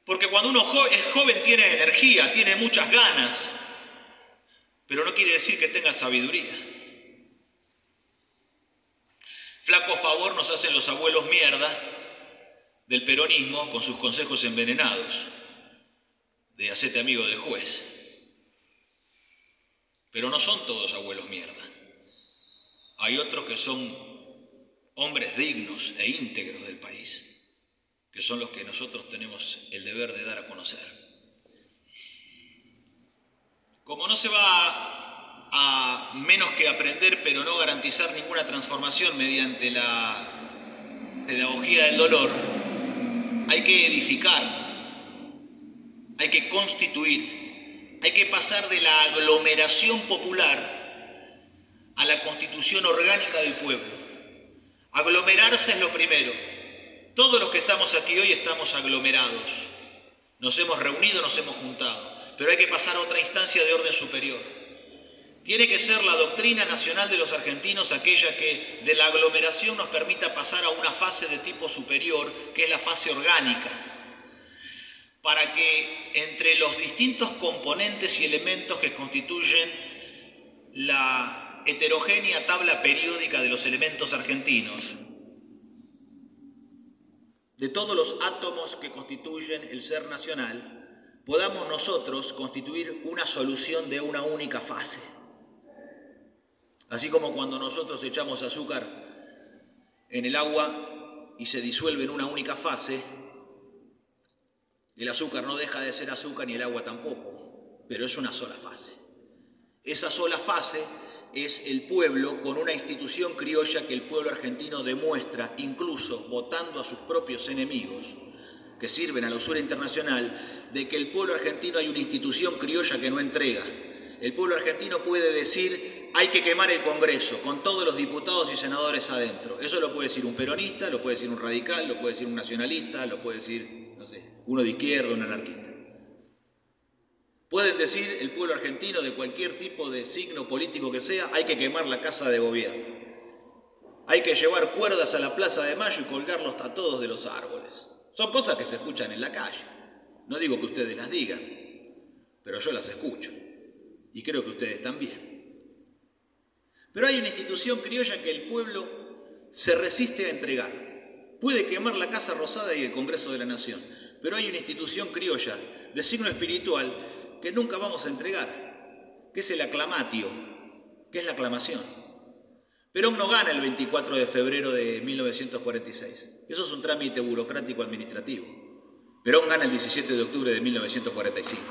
porque cuando uno es joven tiene energía, tiene muchas ganas, pero no quiere decir que tenga sabiduría. Flaco favor nos hacen los abuelos mierda del peronismo con sus consejos envenenados de hacete amigo del juez. Pero no son todos abuelos mierda. Hay otros que son hombres dignos e íntegros del país, que son los que nosotros tenemos el deber de dar a conocer. Como no se va a menos que aprender, pero no garantizar ninguna transformación mediante la pedagogía del dolor, hay que edificar, hay que constituir, hay que pasar de la aglomeración popular a la constitución orgánica del pueblo. Aglomerarse es lo primero. Todos los que estamos aquí hoy estamos aglomerados. Nos hemos reunido, nos hemos juntado, pero hay que pasar a otra instancia de orden superior. Tiene que ser la doctrina nacional de los argentinos aquella que de la aglomeración nos permita pasar a una fase de tipo superior, que es la fase orgánica, para que entre los distintos componentes y elementos que constituyen la heterogénea tabla periódica de los elementos argentinos, de todos los átomos que constituyen el ser nacional, podamos nosotros constituir una solución de una única fase. Así como cuando nosotros echamos azúcar en el agua y se disuelve en una única fase, el azúcar no deja de ser azúcar ni el agua tampoco, pero es una sola fase. Esa sola fase es el pueblo con una institución criolla que el pueblo argentino demuestra, incluso votando a sus propios enemigos, que sirven a la usura internacional, de que el pueblo argentino hay una institución criolla que no entrega. El pueblo argentino puede decir, hay que quemar el Congreso, con todos los diputados y senadores adentro. Eso lo puede decir un peronista, lo puede decir un radical, lo puede decir un nacionalista, lo puede decir, no sé, uno de izquierda, un anarquista. Pueden decir el pueblo argentino de cualquier tipo de signo político que sea, hay que quemar la casa de gobierno. Hay que llevar cuerdas a la Plaza de Mayo y colgarlos a todos de los árboles. Son cosas que se escuchan en la calle. No digo que ustedes las digan, pero yo las escucho. Y creo que ustedes también. Pero hay una institución criolla que el pueblo se resiste a entregar. Puede quemar la Casa Rosada y el Congreso de la Nación, pero hay una institución criolla de signo espiritual que nunca vamos a entregar, que es el aclamatio, que es la aclamación. Perón no gana el 24 de febrero de 1946. Eso es un trámite burocrático administrativo. Perón gana el 17 de octubre de 1945.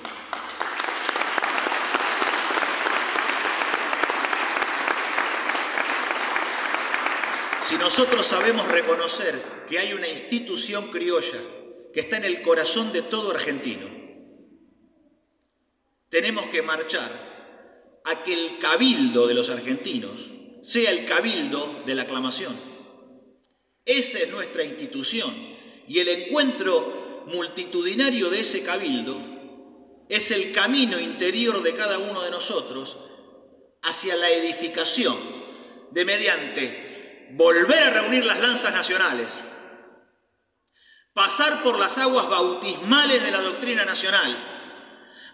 Si nosotros sabemos reconocer que hay una institución criolla que está en el corazón de todo argentino, tenemos que marchar a que el cabildo de los argentinos sea el cabildo de la aclamación. Esa es nuestra institución y el encuentro multitudinario de ese cabildo es el camino interior de cada uno de nosotros hacia la edificación de mediante volver a reunir las lanzas nacionales, pasar por las aguas bautismales de la doctrina nacional,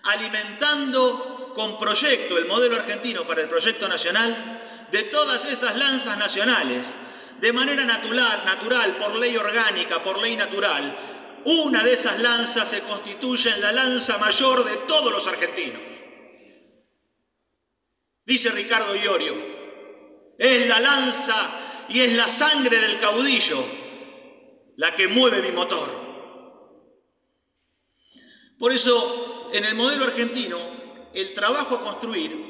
alimentando con proyecto el modelo argentino para el proyecto nacional de todas esas lanzas nacionales, de manera natural, por ley orgánica, por ley natural. Una de esas lanzas se constituye en la lanza mayor de todos los argentinos. Dice Ricardo Iorio, es la lanza y es la sangre del caudillo la que mueve mi motor. Por eso, en el modelo argentino, el trabajo a construir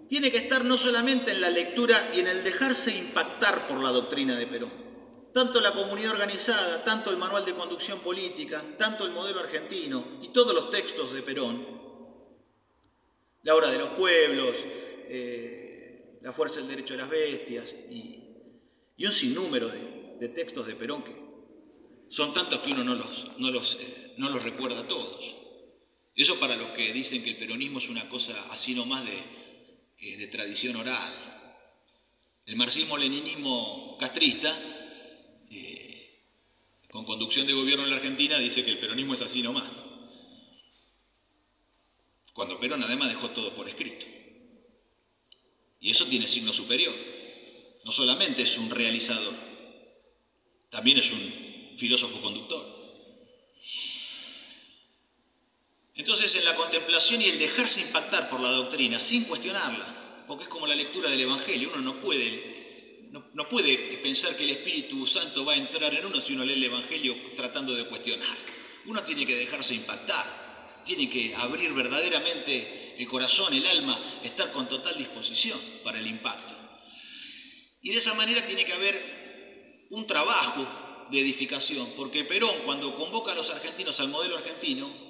tiene que estar no solamente en la lectura y en el dejarse impactar por la doctrina de Perón, Tanto la comunidad organizada, tanto el manual de conducción política, tanto el modelo argentino y todos los textos de Perón, la hora de los pueblos, la fuerza del derecho de las bestias y un sinnúmero de textos de Perón que son tantos que uno no los recuerda todos. Eso para los que dicen que el peronismo es una cosa así nomás de tradición oral. El marxismo-leninismo castrista, con conducción de gobierno en la Argentina, dice que el peronismo es así nomás. Cuando Perón además dejó todo por escrito. Y eso tiene signo superior. No solamente es un realizador, también es un filósofo conductor. Entonces, en la contemplación y el dejarse impactar por la doctrina sin cuestionarla, porque es como la lectura del Evangelio, uno no puede pensar que el Espíritu Santo va a entrar en uno si uno lee el Evangelio tratando de cuestionar. Uno tiene que dejarse impactar, tiene que abrir verdaderamente el corazón, el alma, estar con total disposición para el impacto. Y de esa manera tiene que haber un trabajo de edificación, porque Perón, cuando convoca a los argentinos al modelo argentino,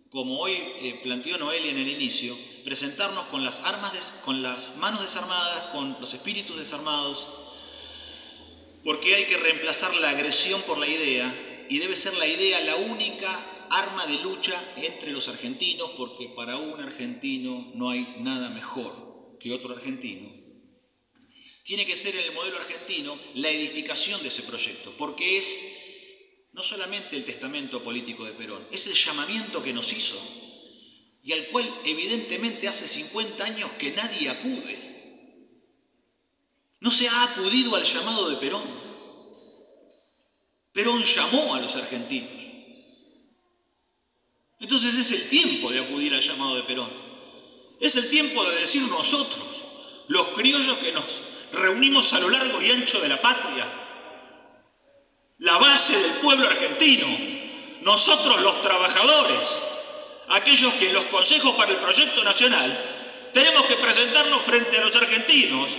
como hoy planteó Noelia en el inicio, presentarnos con las manos desarmadas, con los espíritus desarmados, porque hay que reemplazar la agresión por la idea, y debe ser la idea la única arma de lucha entre los argentinos, porque para un argentino no hay nada mejor que otro argentino. Tiene que ser en el modelo argentino la edificación de ese proyecto, porque es no solamente el testamento político de Perón, es el llamamiento que nos hizo y al cual evidentemente hace 50 años que nadie acude. No se ha acudido al llamado de Perón. Perón llamó a los argentinos. Entonces es el tiempo de acudir al llamado de Perón. Es el tiempo de decir nosotros, los criollos que nos reunimos a lo largo y ancho de la patria, la base del pueblo argentino, nosotros los trabajadores, aquellos que en los consejos para el proyecto nacional tenemos que presentarnos frente a los argentinos,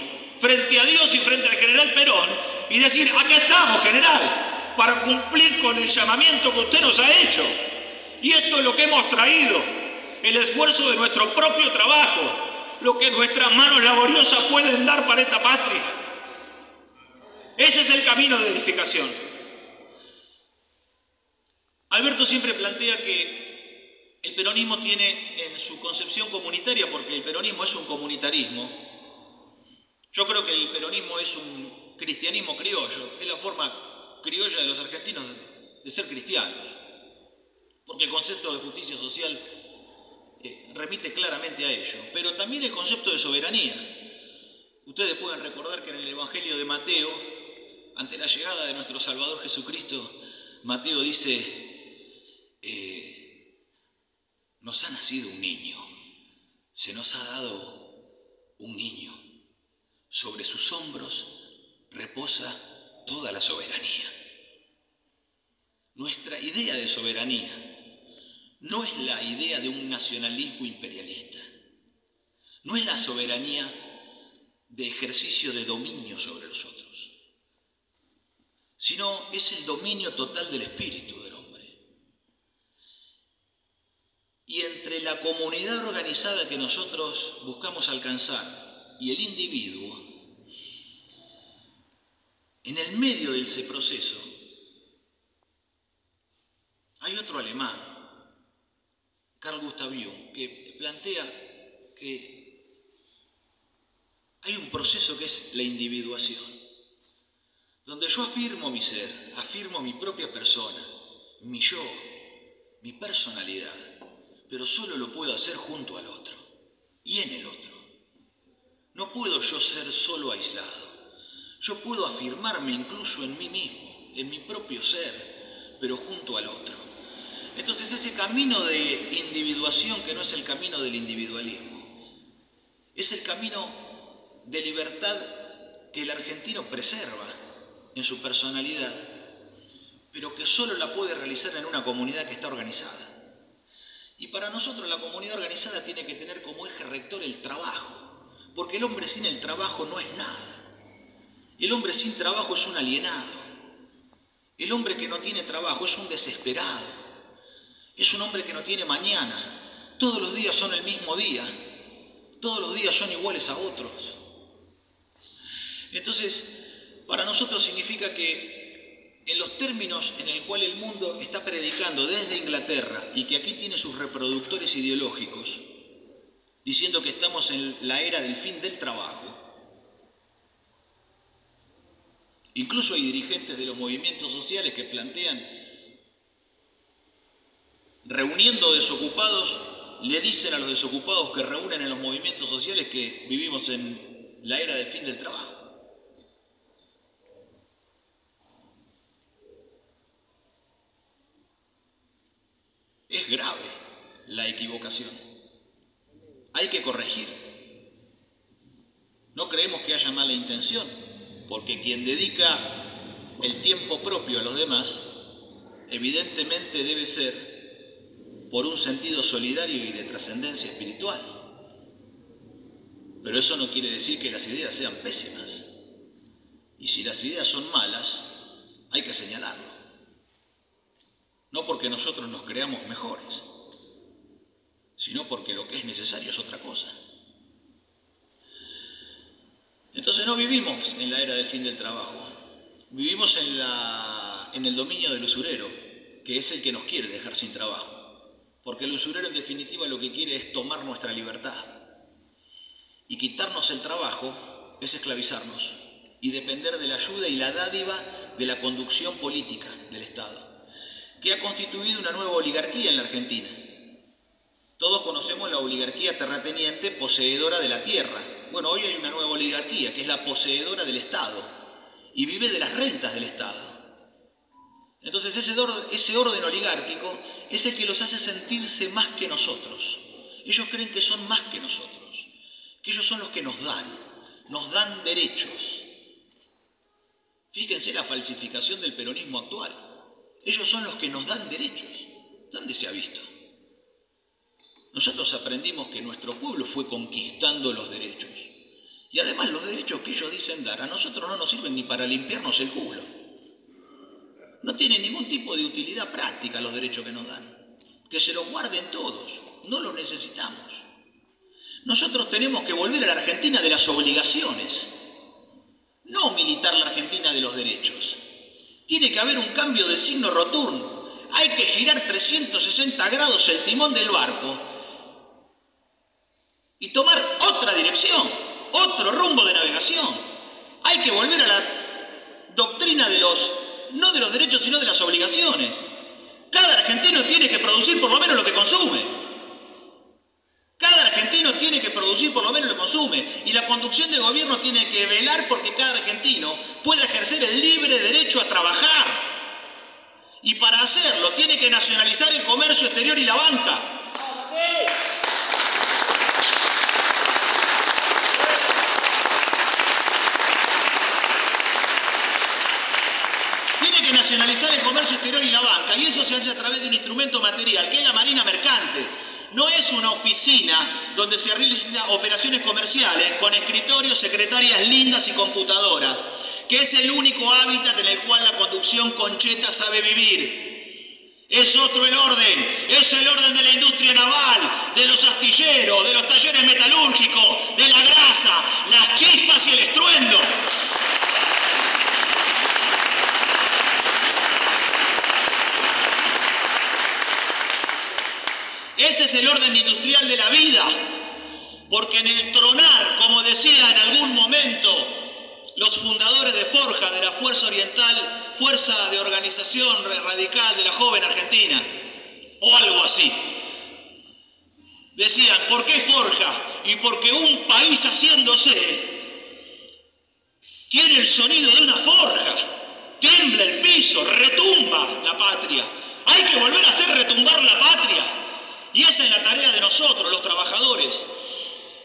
frente a Dios y frente al general Perón y decir, acá estamos, general, para cumplir con el llamamiento que usted nos ha hecho. Y esto es lo que hemos traído, el esfuerzo de nuestro propio trabajo, lo que nuestras manos laboriosas pueden dar para esta patria. Ese es el camino de edificación. Alberto siempre plantea que el peronismo tiene en su concepción comunitaria, porque el peronismo es un comunitarismo. Yo creo que el peronismo es un cristianismo criollo, es la forma criolla de los argentinos de ser cristianos, porque el concepto de justicia social remite claramente a ello, pero también el concepto de soberanía. Ustedes pueden recordar que en el Evangelio de Mateo, ante la llegada de nuestro Salvador Jesucristo, Mateo dice, nos ha nacido un niño, se nos ha dado un niño, sobre sus hombros reposa toda la soberanía. Nuestra idea de soberanía no es la idea de un nacionalismo imperialista, no es la soberanía de ejercicio de dominio sobre los otros, sino es el dominio total del espíritu del hombre. Y entre la comunidad organizada que nosotros buscamos alcanzar y el individuo, en el medio de ese proceso, hay otro alemán, Carl Gustav Jung, que plantea que hay un proceso que es la individuación, donde yo afirmo mi ser, afirmo mi propia persona, mi yo, mi personalidad, pero solo lo puedo hacer junto al otro y en el otro. No puedo yo ser solo aislado. Yo puedo afirmarme incluso en mí mismo, en mi propio ser, pero junto al otro. Entonces ese camino de individuación, que no es el camino del individualismo, es el camino de libertad que el argentino preserva en su personalidad, pero que solo la puede realizar en una comunidad que está organizada. Y para nosotros la comunidad organizada tiene que tener como eje rector el trabajo, porque el hombre sin el trabajo no es nada. El hombre sin trabajo es un alienado. El hombre que no tiene trabajo es un desesperado, es un hombre que no tiene mañana. Todos los días son el mismo día, todos los días son iguales a otros. Entonces, para nosotros significa que en los términos en el cual el mundo está predicando desde Inglaterra y que aquí tiene sus reproductores ideológicos, diciendo que estamos en la era del fin del trabajo, incluso hay dirigentes de los movimientos sociales que plantean, reuniendo desocupados, le dicen a los desocupados que reúnen en los movimientos sociales que vivimos en la era del fin del trabajo. Es grave la equivocación. Hay que corregir. No creemos que haya mala intención, porque quien dedica el tiempo propio a los demás, evidentemente debe ser por un sentido solidario y de trascendencia espiritual. Pero eso no quiere decir que las ideas sean pésimas. Y si las ideas son malas, hay que señalarlo. No porque nosotros nos creamos mejores, sino porque lo que es necesario es otra cosa. Entonces no vivimos en la era del fin del trabajo, vivimos en el dominio del usurero, que es el que nos quiere dejar sin trabajo, porque el usurero en definitiva lo que quiere es tomar nuestra libertad, y quitarnos el trabajo es esclavizarnos y depender de la ayuda y la dádiva de la conducción política del Estado, que ha constituido una nueva oligarquía en la Argentina. Todos conocemos la oligarquía terrateniente poseedora de la tierra. Bueno, hoy hay una nueva oligarquía que es la poseedora del Estado y vive de las rentas del Estado. Entonces ese orden oligárquico es el que los hace sentirse más que nosotros. Ellos creen que son más que nosotros, que ellos son los que nos dan derechos. Fíjense la falsificación del peronismo actual. Ellos son los que nos dan derechos. ¿Dónde se ha visto? Nosotros aprendimos que nuestro pueblo fue conquistando los derechos. Y además los derechos que ellos dicen dar a nosotros no nos sirven ni para limpiarnos el culo. No tienen ningún tipo de utilidad práctica los derechos que nos dan. Que se los guarden todos. No los necesitamos. Nosotros tenemos que volver a la Argentina de las obligaciones. No militar la Argentina de los derechos. Tiene que haber un cambio de signo rotundo. Hay que girar 360 grados el timón del barco y tomar otra dirección, otro rumbo de navegación. Hay que volver a la doctrina no de los derechos, sino de las obligaciones. Cada argentino tiene que producir por lo menos lo que consume. Cada argentino tiene que producir por lo menos lo que consume. Y la conducción de gobierno tiene que velar porque cada argentino pueda ejercer el libre derecho a trabajar. Y para hacerlo tiene que nacionalizar el comercio exterior y la banca. Tiene que nacionalizar el comercio exterior y la banca. Y eso se hace a través de un instrumento material, que es la Marina Mercante. No es una oficina donde se realizan operaciones comerciales con escritorios, secretarias lindas y computadoras, que es el único hábitat en el cual la conducción concheta sabe vivir. Es otro el orden, es el orden de la industria naval, de los astilleros, de los talleres metalúrgicos, de la grasa, las chispas y el estruendo. Ese es el orden industrial de la vida, porque en el tronar, como decía en algún momento los fundadores de Forja, de la Fuerza Oriental, Fuerza de Organización Radical de la Joven Argentina, o algo así, decían, ¿por qué Forja? Y porque un país haciéndose tiene el sonido de una forja, tiembla el piso, retumba la patria. Hay que volver a hacer retumbar la patria. Y esa es la tarea de nosotros, los trabajadores.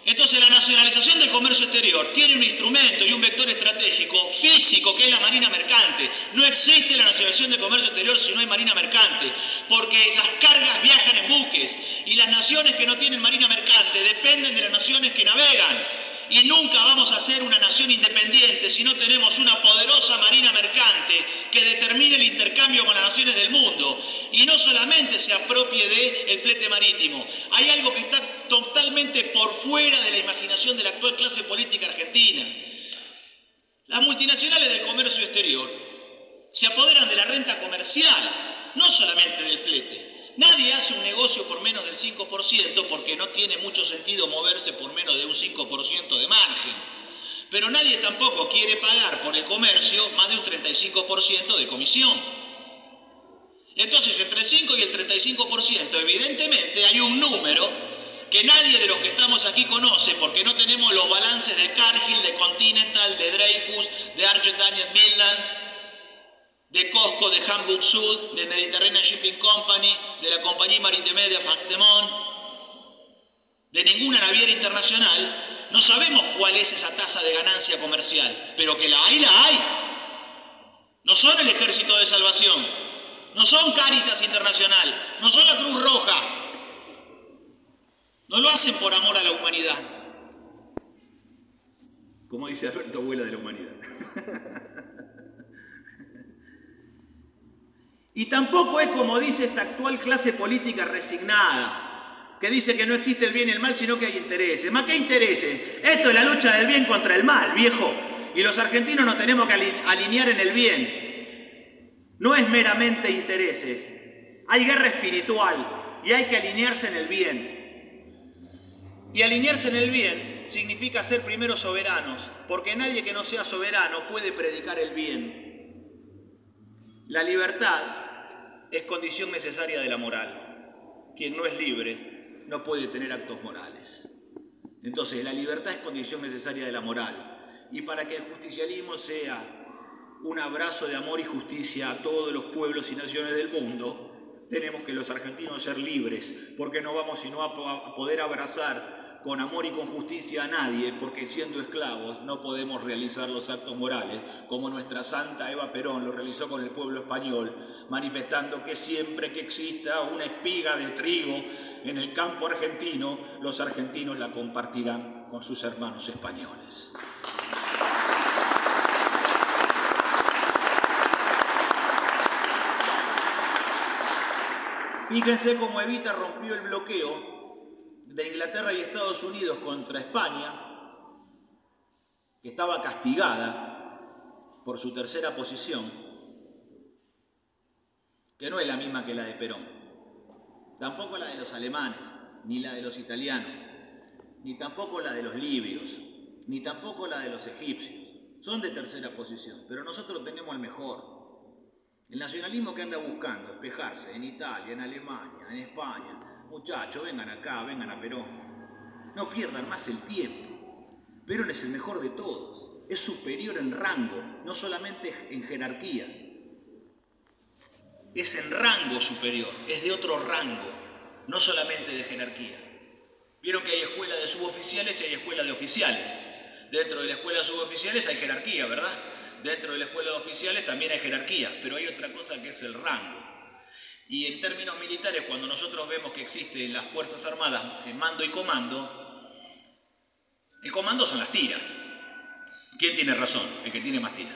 Entonces la nacionalización del comercio exterior tiene un instrumento y un vector estratégico físico que es la Marina Mercante. No existe la nacionalización del comercio exterior si no hay Marina Mercante, porque las cargas viajan en buques y las naciones que no tienen Marina Mercante dependen de las naciones que navegan. y nunca vamos a ser una nación independiente si no tenemos una poderosa marina mercante que determine el intercambio con las naciones del mundo y no solamente se apropie del flete marítimo. Hay algo que está totalmente por fuera de la imaginación de la actual clase política argentina. Las multinacionales del comercio exterior se apoderan de la renta comercial, no solamente del flete. Nadie hace un negocio por menos del 5% porque no tiene mucho sentido moverse por menos de un 5% de margen. Pero nadie tampoco quiere pagar por el comercio más de un 35% de comisión. Entonces, entre el 5 y el 35%, evidentemente hay un número que nadie de los que estamos aquí conoce porque no tenemos los balances de Cargill, de Continental, de Dreyfus, de Archer Daniels Midland, de Costco, de Hamburg Sud, de Mediterranean Shipping Company, de la compañía Maritime de Factemont, de ninguna naviera internacional. No sabemos cuál es esa tasa de ganancia comercial, pero que la hay, la hay. No son el Ejército de Salvación, no son Cáritas Internacional, no son la Cruz Roja. No lo hacen por amor a la humanidad. Como dice Alberto, abuela de la humanidad. Y tampoco es como dice esta actual clase política resignada, que dice que no existe el bien y el mal, sino que hay intereses. ¿Más qué intereses? Esto es la lucha del bien contra el mal, viejo. Y los argentinos nos tenemos que alinear en el bien. No es meramente intereses. Hay guerra espiritual y hay que alinearse en el bien. Y alinearse en el bien significa ser primero soberanos, porque nadie que no sea soberano puede predicar el bien. La libertad es condición necesaria de la moral. Quien no es libre no puede tener actos morales. Entonces, la libertad es condición necesaria de la moral. Y para que el justicialismo sea un abrazo de amor y justicia a todos los pueblos y naciones del mundo, tenemos que los argentinos ser libres, porque no vamos sino a poder abrazar con amor y con justicia a nadie, porque siendo esclavos no podemos realizar los actos morales, como nuestra santa Eva Perón lo realizó con el pueblo español, manifestando que siempre que exista una espiga de trigo en el campo argentino, los argentinos la compartirán con sus hermanos españoles. Fíjense cómo Evita rompió el bloqueo de Inglaterra y Estados Unidos contra España, que estaba castigada por su tercera posición, que no es la misma que la de Perón, tampoco la de los alemanes, ni la de los italianos, ni tampoco la de los libios, ni tampoco la de los egipcios. Son de tercera posición, pero nosotros tenemos el mejor. El nacionalismo que anda buscando despejarse en Italia, en Alemania, en España. Muchachos, vengan acá, vengan a Perón. No pierdan más el tiempo. Perón es el mejor de todos. Es superior en rango, no solamente en jerarquía. Es en rango superior, es de otro rango, no solamente de jerarquía. Vieron que hay escuela de suboficiales y hay escuela de oficiales. Dentro de la escuela de suboficiales hay jerarquía, ¿verdad? Dentro de la escuela de oficiales también hay jerarquía, pero hay otra cosa que es el rango. Y en términos militares, cuando nosotros vemos que existen las Fuerzas Armadas en mando y comando, el comando son las tiras. ¿Quién tiene razón? El que tiene más tira.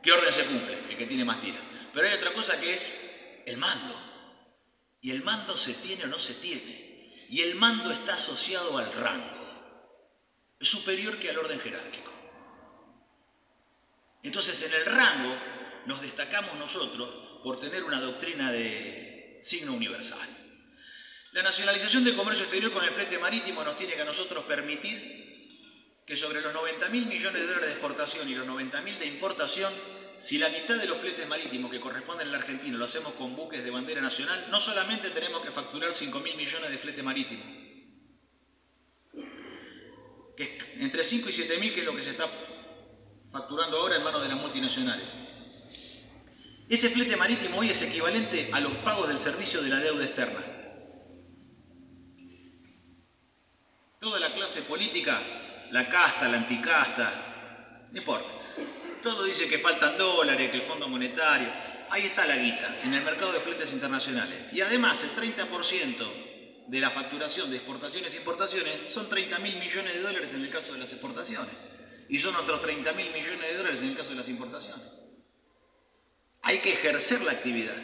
¿Qué orden se cumple? El que tiene más tira. Pero hay otra cosa que es el mando. Y el mando se tiene o no se tiene. Y el mando está asociado al rango. Es superior que al orden jerárquico. Entonces, en el rango nos destacamos nosotros por tener una doctrina de signo universal. La nacionalización del comercio exterior con el flete marítimo nos tiene que a nosotros permitir que sobre los 90.000 millones de dólares de exportación y los 90.000 de importación, si la mitad de los fletes marítimos que corresponden al argentino lo hacemos con buques de bandera nacional, no solamente tenemos que facturar 5.000 millones de flete marítimo, que es entre 5 y 7.000, que es lo que se está facturando ahora en manos de las multinacionales. Ese flete marítimo hoy es equivalente a los pagos del servicio de la deuda externa. Toda la clase política, la casta, la anticasta, no importa. Todo dice que faltan dólares, que el Fondo Monetario. Ahí está la guita, en el mercado de fletes internacionales. Y además el 30% de la facturación de exportaciones e importaciones son 30.000 millones de dólares en el caso de las exportaciones y son otros 30.000 millones de dólares en el caso de las importaciones. Hay que ejercer la actividad.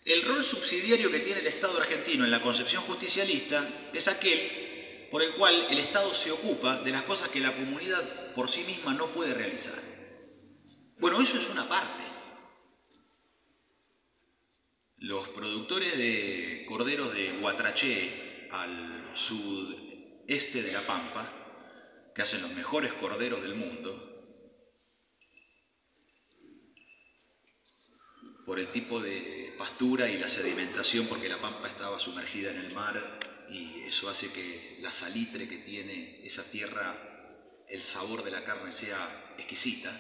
El rol subsidiario que tiene el Estado argentino en la concepción justicialista es aquel por el cual el Estado se ocupa de las cosas que la comunidad por sí misma no puede realizar. Bueno, eso es una parte. Los productores de corderos de Guatraché, al sudeste de La Pampa, que hacen los mejores corderos del mundo, por el tipo de pastura y la sedimentación, porque La Pampa estaba sumergida en el mar y eso hace que la salitre que tiene esa tierra, el sabor de la carne sea exquisita,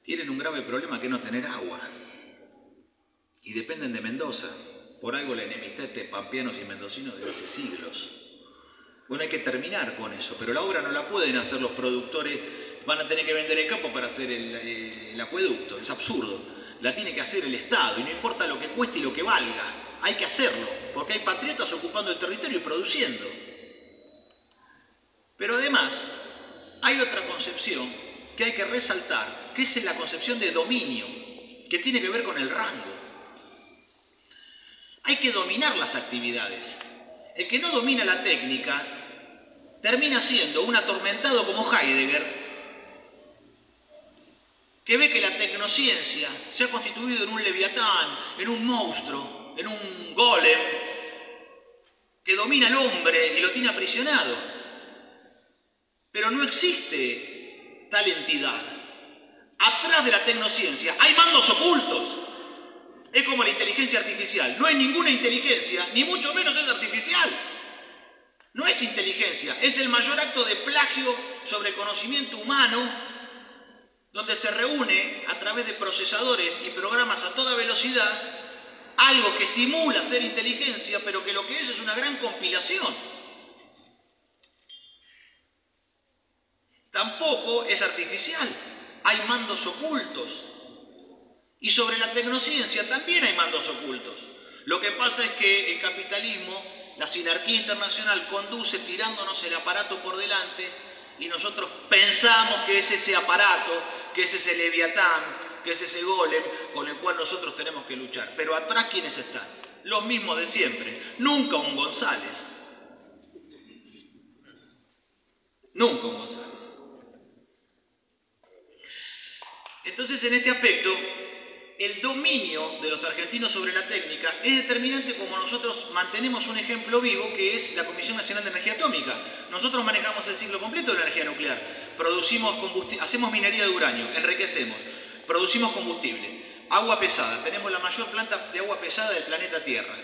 tienen un grave problema que es no tener agua. Y dependen de Mendoza. Por algo la enemistad entre pampeanos y mendocinos desde hace siglos. Bueno, hay que terminar con eso, pero la obra no la pueden hacer los productores, van a tener que vender el campo para hacer el acueducto, es absurdo. La tiene que hacer el Estado y no importa lo que cueste y lo que valga, hay que hacerlo, porque hay patriotas ocupando el territorio y produciendo. Pero además, hay otra concepción que hay que resaltar, que es la concepción de dominio, que tiene que ver con el rango. Hay que dominar las actividades. El que no domina la técnica termina siendo un atormentado como Heidegger, que ve que la tecnociencia se ha constituido en un leviatán, en un monstruo, en un golem, que domina al hombre y lo tiene aprisionado. Pero no existe tal entidad. Atrás de la tecnociencia hay mandos ocultos. Es como la inteligencia artificial. No hay ninguna inteligencia, ni mucho menos es artificial. No es inteligencia, es el mayor acto de plagio sobre el conocimiento humano, donde se reúne a través de procesadores y programas a toda velocidad algo que simula ser inteligencia, pero que lo que es una gran compilación. Tampoco es artificial, hay mandos ocultos. Y sobre la tecnociencia también hay mandos ocultos. Lo que pasa es que el capitalismo, la sinarquía internacional, conduce tirándonos el aparato por delante y nosotros pensamos que es ese aparato, que es ese leviatán, que es ese golem con el cual nosotros tenemos que luchar. Pero atrás, ¿quiénes están? Los mismos de siempre. Nunca un González. Nunca un González. Entonces, en este aspecto, el dominio de los argentinos sobre la técnica es determinante como nosotros mantenemos un ejemplo vivo que es la Comisión Nacional de Energía Atómica. Nosotros manejamos el ciclo completo de la energía nuclear. Producimos combustible, hacemos minería de uranio, enriquecemos, producimos combustible, agua pesada. Tenemos la mayor planta de agua pesada del planeta Tierra,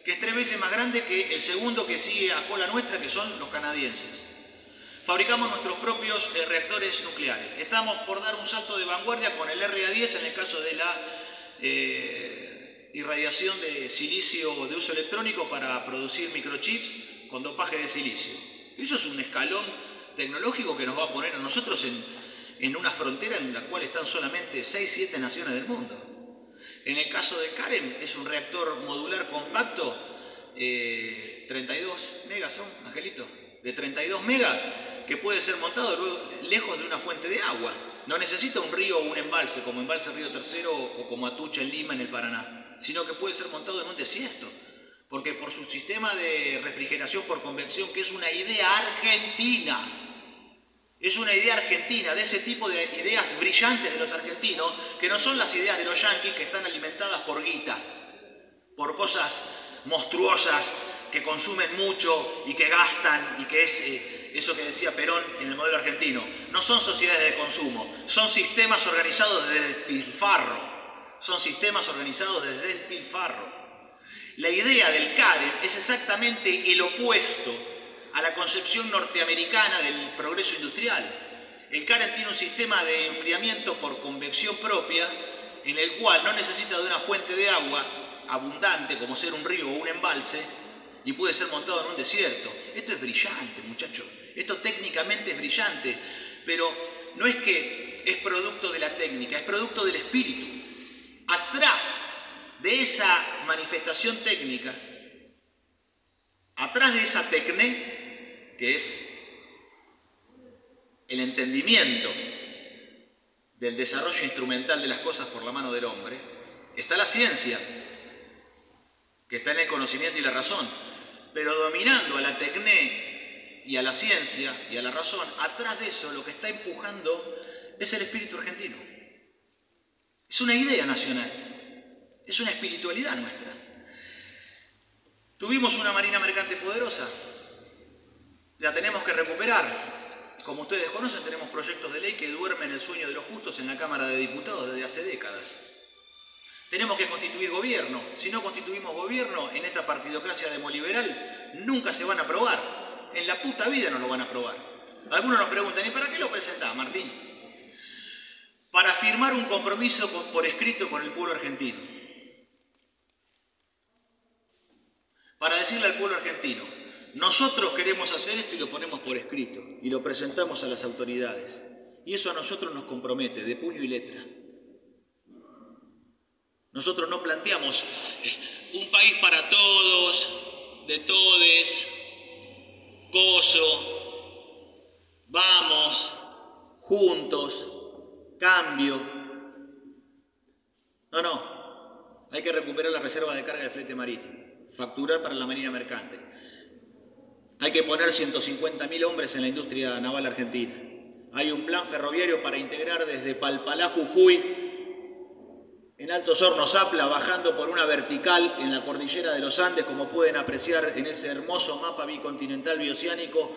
que es 3 veces más grande que el segundo que sigue a cola nuestra, que son los canadienses. Fabricamos nuestros propios reactores nucleares. Estamos por dar un salto de vanguardia con el RA10 en el caso de la irradiación de silicio de uso electrónico para producir microchips con dopaje de silicio. Eso es un escalón tecnológico que nos va a poner a nosotros en una frontera en la cual están solamente 6-7 naciones del mundo. En el caso del CAREM es un reactor modular compacto, 32 megas son, Angelito, de 32 megas, que puede ser montado lejos de una fuente de agua. No necesita un río o un embalse, como Embalse Río Tercero o como Atucha en Lima, en el Paraná, sino que puede ser montado en un desierto, porque por su sistema de refrigeración por convección, que es una idea argentina, es una idea argentina, de ese tipo de ideas brillantes de los argentinos, que no son las ideas de los yanquis que están alimentadas por guita, por cosas monstruosas que consumen mucho y que gastan, y que es eso que decía Perón en el modelo argentino. No son sociedades de consumo, son sistemas organizados desde el despilfarro. Son sistemas organizados desde el despilfarro. La idea del CAREM es exactamente el opuesto a la concepción norteamericana del progreso industrial. El CAREM tiene un sistema de enfriamiento por convección propia, en el cual no necesita de una fuente de agua abundante, como ser un río o un embalse, y puede ser montado en un desierto. Esto es brillante, muchachos. Esto técnicamente es brillante, pero no es que es producto de la técnica, es producto del espíritu. Atrás de esa manifestación técnica Atrás de esa tecné, que es el entendimiento del desarrollo instrumental de las cosas por la mano del hombre, está la ciencia, que está en el conocimiento y la razón. Pero dominando a la tecné y a la ciencia y a la razón, atrás de eso lo que está empujando es el espíritu argentino. Es una idea nacional, es una espiritualidad nuestra. Tuvimos una marina mercante poderosa, la tenemos que recuperar. Como ustedes conocen, tenemos proyectos de ley que duermen el sueño de los justos en la Cámara de Diputados desde hace décadas. Tenemos que constituir gobierno. Si no constituimos gobierno, en esta partidocracia demoliberal nunca se van a aprobar. En la puta vida no lo van a aprobar. Algunos nos preguntan, ¿y para qué lo presentás, Martín? Para firmar un compromiso por escrito con el pueblo argentino. Para decirle al pueblo argentino, nosotros queremos hacer esto y lo ponemos por escrito y lo presentamos a las autoridades. Y eso a nosotros nos compromete de puño y letra. Nosotros no planteamos un país para todos, de todes, coso, vamos, juntos, cambio. No, hay que recuperar la reserva de carga de flete marítimo, facturar para la marina mercante. Hay que poner 150.000 hombres en la industria naval argentina. Hay un plan ferroviario para integrar desde Palpalá, Jujuy, en Altos Hornos Zapla, bajando por una vertical en la cordillera de los Andes, como pueden apreciar en ese hermoso mapa bicontinental bioceánico,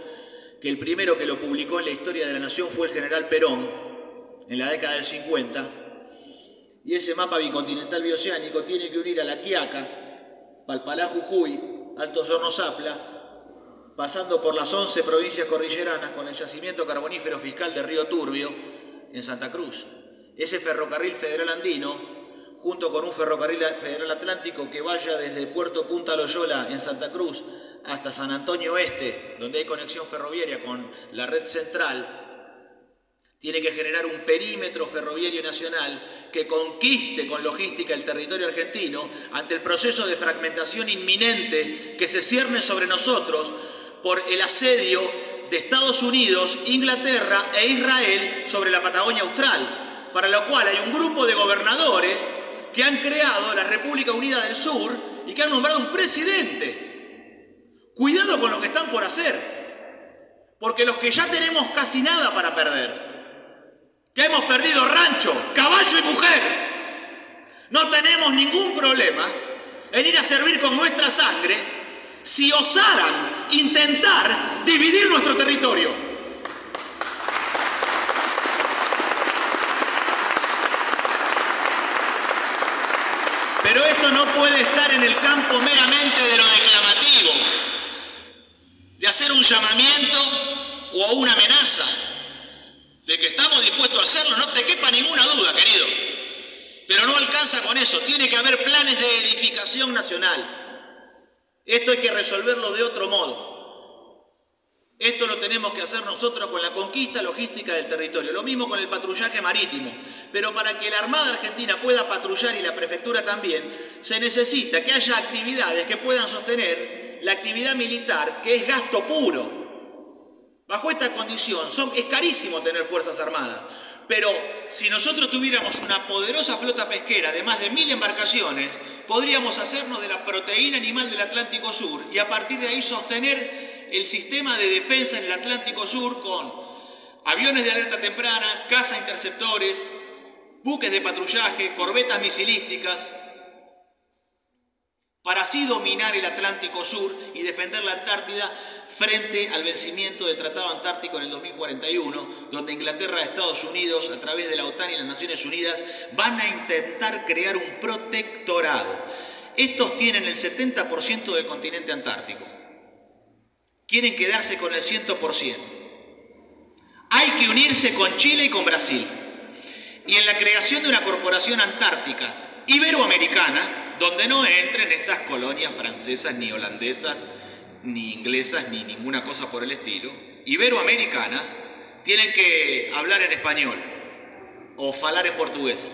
que el primero que lo publicó en la historia de la nación fue el general Perón, en la década del 50. Y ese mapa bicontinental bioceánico tiene que unir a La Quiaca, Palpalá, Jujuy, Altos Hornos Zapla, pasando por las 11 provincias cordilleranas con el yacimiento carbonífero fiscal de Río Turbio en Santa Cruz. Ese ferrocarril federal andino, junto con un ferrocarril federal atlántico que vaya desde Puerto Punta Loyola en Santa Cruz hasta San Antonio Este, donde hay conexión ferroviaria con la red central, tiene que generar un perímetro ferroviario nacional que conquiste con logística el territorio argentino ante el proceso de fragmentación inminente que se cierne sobre nosotros por el asedio de Estados Unidos, Inglaterra e Israel sobre la Patagonia Austral, para lo cual hay un grupo de gobernadores que han creado la República Unida del Sur y que han nombrado un presidente. Cuidado con lo que están por hacer, porque los que ya tenemos casi nada para perder, que hemos perdido rancho, caballo y mujer, no tenemos ningún problema en ir a servir con nuestra sangre si osaran intentar dividir nuestro territorio. Pero esto no puede estar en el campo meramente de lo declamativo, de hacer un llamamiento o una amenaza, de que estamos dispuestos a hacerlo, no te quepa ninguna duda, querido. Pero no alcanza con eso, tiene que haber planes de edificación nacional. Esto hay que resolverlo de otro modo. Esto lo tenemos que hacer nosotros con la conquista logística del territorio. Lo mismo con el patrullaje marítimo. Pero para que la Armada Argentina pueda patrullar y la Prefectura también, se necesita que haya actividades que puedan sostener la actividad militar, que es gasto puro. Bajo esta condición, es carísimo tener Fuerzas Armadas. Pero si nosotros tuviéramos una poderosa flota pesquera de más de 1000 embarcaciones, podríamos hacernos de la proteína animal del Atlántico Sur y a partir de ahí sostener el sistema de defensa en el Atlántico Sur con aviones de alerta temprana, cazas interceptores, buques de patrullaje, corbetas misilísticas, para así dominar el Atlántico Sur y defender la Antártida frente al vencimiento del Tratado Antártico en el 2041, donde Inglaterra, Estados Unidos, a través de la OTAN y las Naciones Unidas, van a intentar crear un protectorado. Estos tienen el 70% del continente antártico. Quieren quedarse con el 100%. Hay que unirse con Chile y con Brasil. Y en la creación de una corporación antártica iberoamericana, donde no entren estas colonias francesas, ni holandesas, ni inglesas, ni ninguna cosa por el estilo, iberoamericanas, tienen que hablar en español o falar en portugués.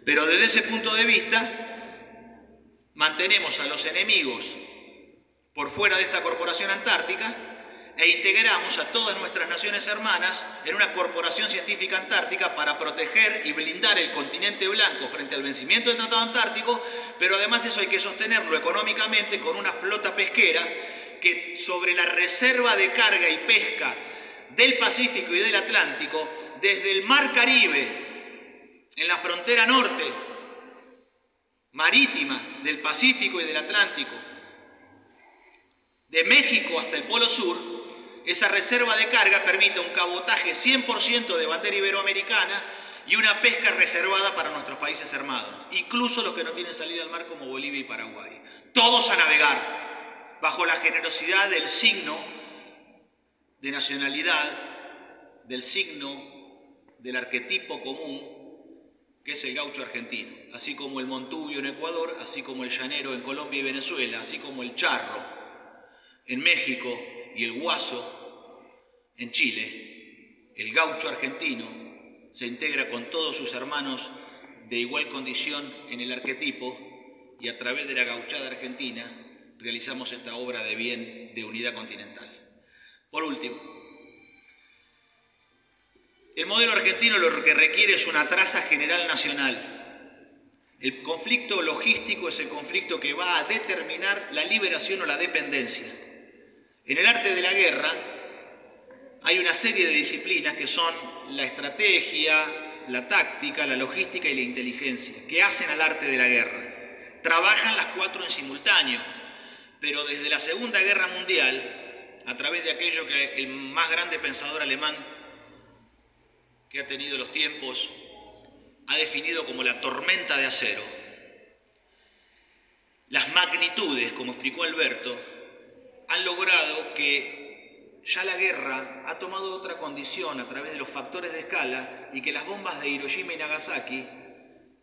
Pero desde ese punto de vista, mantenemos a los enemigos por fuera de esta corporación antártica e integramos a todas nuestras naciones hermanas en una corporación científica antártica para proteger y blindar el continente blanco frente al vencimiento del Tratado Antártico, pero además eso hay que sostenerlo económicamente con una flota pesquera que sobre la reserva de carga y pesca del Pacífico y del Atlántico, desde el Mar Caribe, en la frontera norte marítima del Pacífico y del Atlántico, de México hasta el Polo Sur, esa reserva de carga permite un cabotaje 100% de bandera iberoamericana y una pesca reservada para nuestros países hermanos, incluso los que no tienen salida al mar como Bolivia y Paraguay. Todos a navegar bajo la generosidad del signo de nacionalidad, del signo del arquetipo común, que es el gaucho argentino, así como el montubio en Ecuador, así como el llanero en Colombia y Venezuela, así como el charro en México y el guaso en Chile. El gaucho argentino se integra con todos sus hermanos de igual condición en el arquetipo y a través de la gauchada argentina realizamos esta obra de bien de unidad continental. Por último, el modelo argentino lo que requiere es una traza general nacional. El conflicto logístico es el conflicto que va a determinar la liberación o la dependencia. En el arte de la guerra hay una serie de disciplinas que son la estrategia, la táctica, la logística y la inteligencia, que hacen al arte de la guerra. Trabajan las cuatro en simultáneo, pero desde la Segunda Guerra Mundial, a través de aquello que el más grande pensador alemán que ha tenido los tiempos ha definido como la tormenta de acero, las magnitudes, como explicó Alberto, han logrado que ya la guerra ha tomado otra condición a través de los factores de escala y que las bombas de Hiroshima y Nagasaki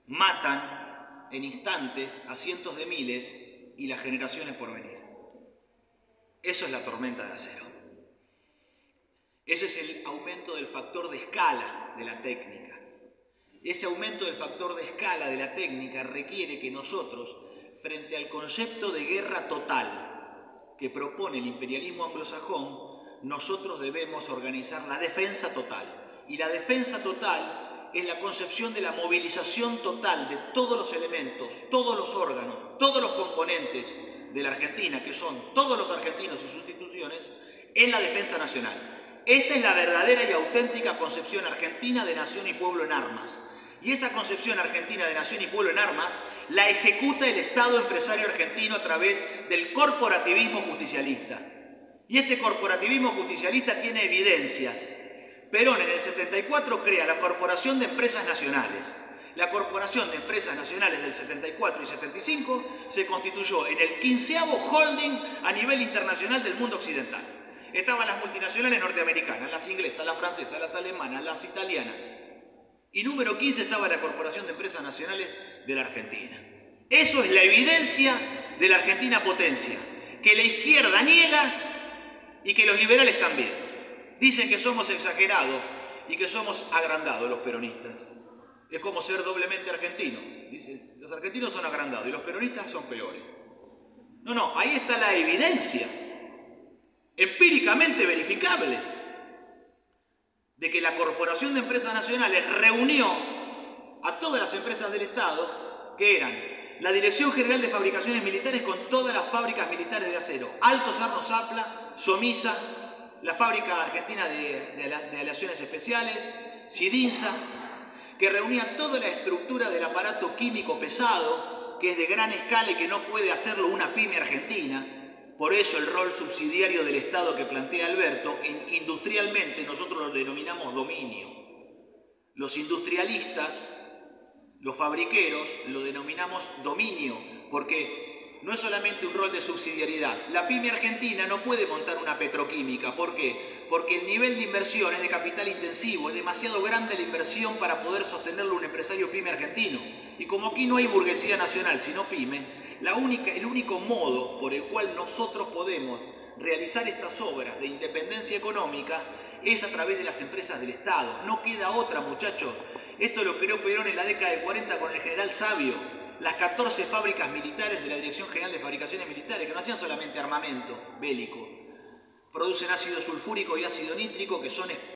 matan en instantes a cientos de miles y las generaciones por venir. Eso es la tormenta de acero. Ese es el aumento del factor de escala de la técnica. Ese aumento del factor de escala de la técnica requiere que nosotros, frente al concepto de guerra total que propone el imperialismo anglosajón, nosotros debemos organizar la defensa total. Y la defensa total es la concepción de la movilización total de todos los elementos, todos los órganos, todos los componentes de la Argentina, que son todos los argentinos y sus instituciones, en la defensa nacional. Esta es la verdadera y auténtica concepción argentina de nación y pueblo en armas. Y esa concepción argentina de nación y pueblo en armas la ejecuta el Estado empresario argentino a través del corporativismo justicialista. Y este corporativismo justicialista tiene evidencias. Perón en el 74 crea la Corporación de Empresas Nacionales. La Corporación de Empresas Nacionales del 74 y 75 se constituyó en el 15º holding a nivel internacional del mundo occidental. Estaban las multinacionales norteamericanas, las inglesas, las francesas, las alemanas, las italianas. Y número 15 estaba la Corporación de Empresas Nacionales de la Argentina. Eso es la evidencia de la Argentina potencia, que la izquierda niega y que los liberales también. Dicen que somos exagerados y que somos agrandados los peronistas. Es como ser doblemente argentino. Dicen, los argentinos son agrandados y los peronistas son peores. No, ahí está la evidencia, empíricamente verificable, de que la Corporación de Empresas Nacionales reunió a todas las empresas del Estado, que eran la Dirección General de Fabricaciones Militares con todas las fábricas militares de acero, Alto Cerro Zapla, Somisa, la Fábrica Argentina de Aleaciones Especiales, Sidinsa, que reunía toda la estructura del aparato químico pesado, que es de gran escala y que no puede hacerlo una pyme argentina. Por eso el rol subsidiario del Estado que plantea Alberto, industrialmente nosotros lo denominamos dominio. Los industrialistas, los fabriqueros, lo denominamos dominio, porque no es solamente un rol de subsidiariedad. La pyme argentina no puede montar una petroquímica. ¿Por qué? Porque el nivel de inversión es de capital intensivo, es demasiado grande la inversión para poder sostenerlo un empresario pyme argentino. Y como aquí no hay burguesía nacional, sino pyme, el único modo por el cual nosotros podemos realizar estas obras de independencia económica es a través de las empresas del Estado. No queda otra, muchachos. Esto lo creó Perón en la década del 40 con el general Savio. las 14 fábricas militares de la Dirección General de Fabricaciones Militares, que no hacían solamente armamento bélico, producen ácido sulfúrico y ácido nítrico, que son